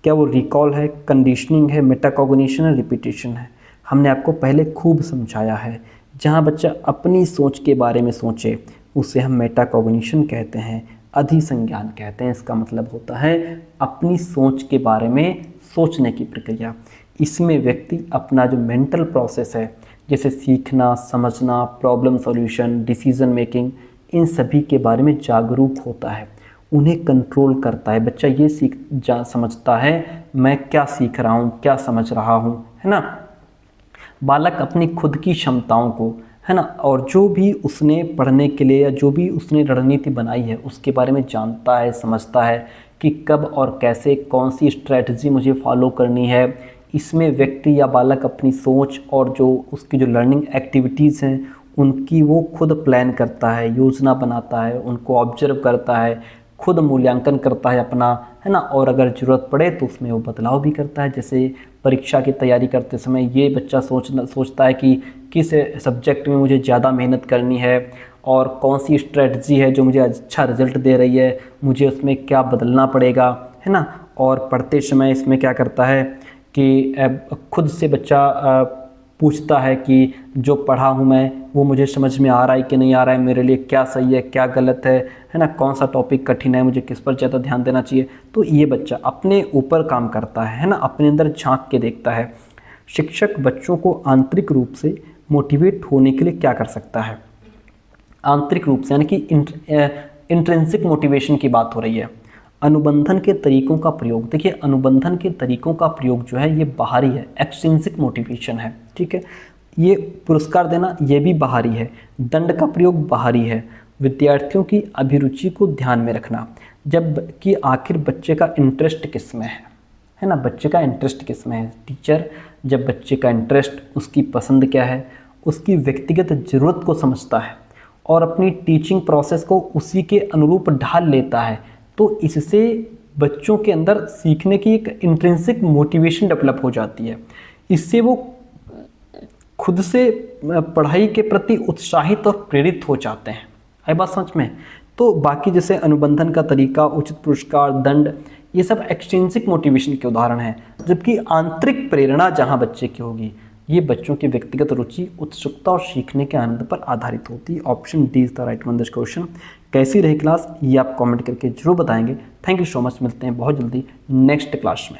क्या वो रिकॉल है, कंडीशनिंग है, मेटाकॉग्निशन है, रिपीटेशन है? हमने आपको पहले खूब समझाया है। जहाँ बच्चा अपनी सोच के बारे में सोचे उसे हम मेटाकॉग्निशन कहते हैं, अधिसंज्ञान कहते हैं। इसका मतलब होता है अपनी सोच के बारे में सोचने की प्रक्रिया। इसमें व्यक्ति अपना जो मेंटल प्रोसेस है, जैसे सीखना, समझना, प्रॉब्लम सॉल्यूशन, डिसीजन मेकिंग, इन सभी के बारे में जागरूक होता है, उन्हें कंट्रोल करता है। बच्चा ये समझता है मैं क्या सीख रहा हूँ, क्या समझ रहा हूँ, है ना। बालक अपनी खुद की क्षमताओं को, है ना, और जो भी उसने पढ़ने के लिए या जो भी उसने रणनीति बनाई है उसके बारे में जानता है, समझता है कि कब और कैसे कौन सी स्ट्रैटेजी मुझे फॉलो करनी है। इसमें व्यक्ति या बालक अपनी सोच और जो उसकी जो लर्निंग एक्टिविटीज़ हैं उनकी वो खुद प्लान करता है, योजना बनाता है, उनको ऑब्जर्व करता है, खुद मूल्यांकन करता है अपना, है ना, और अगर ज़रूरत पड़े तो उसमें वो बदलाव भी करता है। जैसे परीक्षा की तैयारी करते समय ये बच्चा सोचता है कि किस सब्जेक्ट में मुझे ज़्यादा मेहनत करनी है और कौन सी स्ट्रेटजी है जो मुझे अच्छा रिजल्ट दे रही है, मुझे उसमें क्या बदलना पड़ेगा, है ना। और पढ़ते समय इसमें क्या करता है कि खुद से बच्चा पूछता है कि जो पढ़ा हूँ मैं वो मुझे समझ में आ रहा है कि नहीं आ रहा है, मेरे लिए क्या सही है क्या गलत है ना, कौन सा टॉपिक कठिन है, मुझे किस पर ज़्यादा ध्यान देना चाहिए। तो ये बच्चा अपने ऊपर काम करता है ना, अपने अंदर झांक के देखता है। शिक्षक बच्चों को आंतरिक रूप से मोटिवेट होने के लिए क्या कर सकता है? आंतरिक रूप से यानी कि इंट्रिंसिक मोटिवेशन की बात हो रही है। अनुबंधन के तरीकों का प्रयोग, देखिए अनुबंधन के तरीकों का प्रयोग जो है ये बाहरी है, एक्सट्रिंसिक मोटिवेशन है, ठीक है। ये पुरस्कार देना ये भी बाहरी है, दंड का प्रयोग बाहरी है, विद्यार्थियों की अभिरुचि को ध्यान में रखना, जब कि आखिर बच्चे का इंटरेस्ट किस में है ना, बच्चे का इंटरेस्ट किस में है। टीचर जब बच्चे का इंटरेस्ट, उसकी पसंद क्या है, उसकी व्यक्तिगत ज़रूरत को समझता है और अपनी टीचिंग प्रोसेस को उसी के अनुरूप ढाल लेता है, तो इससे बच्चों के अंदर सीखने की एक इंट्रिंसिक मोटिवेशन डेवलप हो जाती है। इससे वो खुद से पढ़ाई के प्रति उत्साहित और प्रेरित हो जाते हैं। आई बात समझ में? तो बाकी जैसे अनुबंधन का तरीका, उचित पुरस्कार, दंड, ये सब एक्सट्रिंसिक मोटिवेशन के उदाहरण हैं, जबकि आंतरिक प्रेरणा जहाँ बच्चे की होगी ये बच्चों की व्यक्तिगत रुचि, उत्सुकता और सीखने के आनंद पर आधारित होती है। Option D is the right one this question. कैसी रही क्लास ये आप कमेंट करके जरूर बताएंगे। थैंक यू सो मच, मिलते हैं बहुत जल्दी नेक्स्ट क्लास में।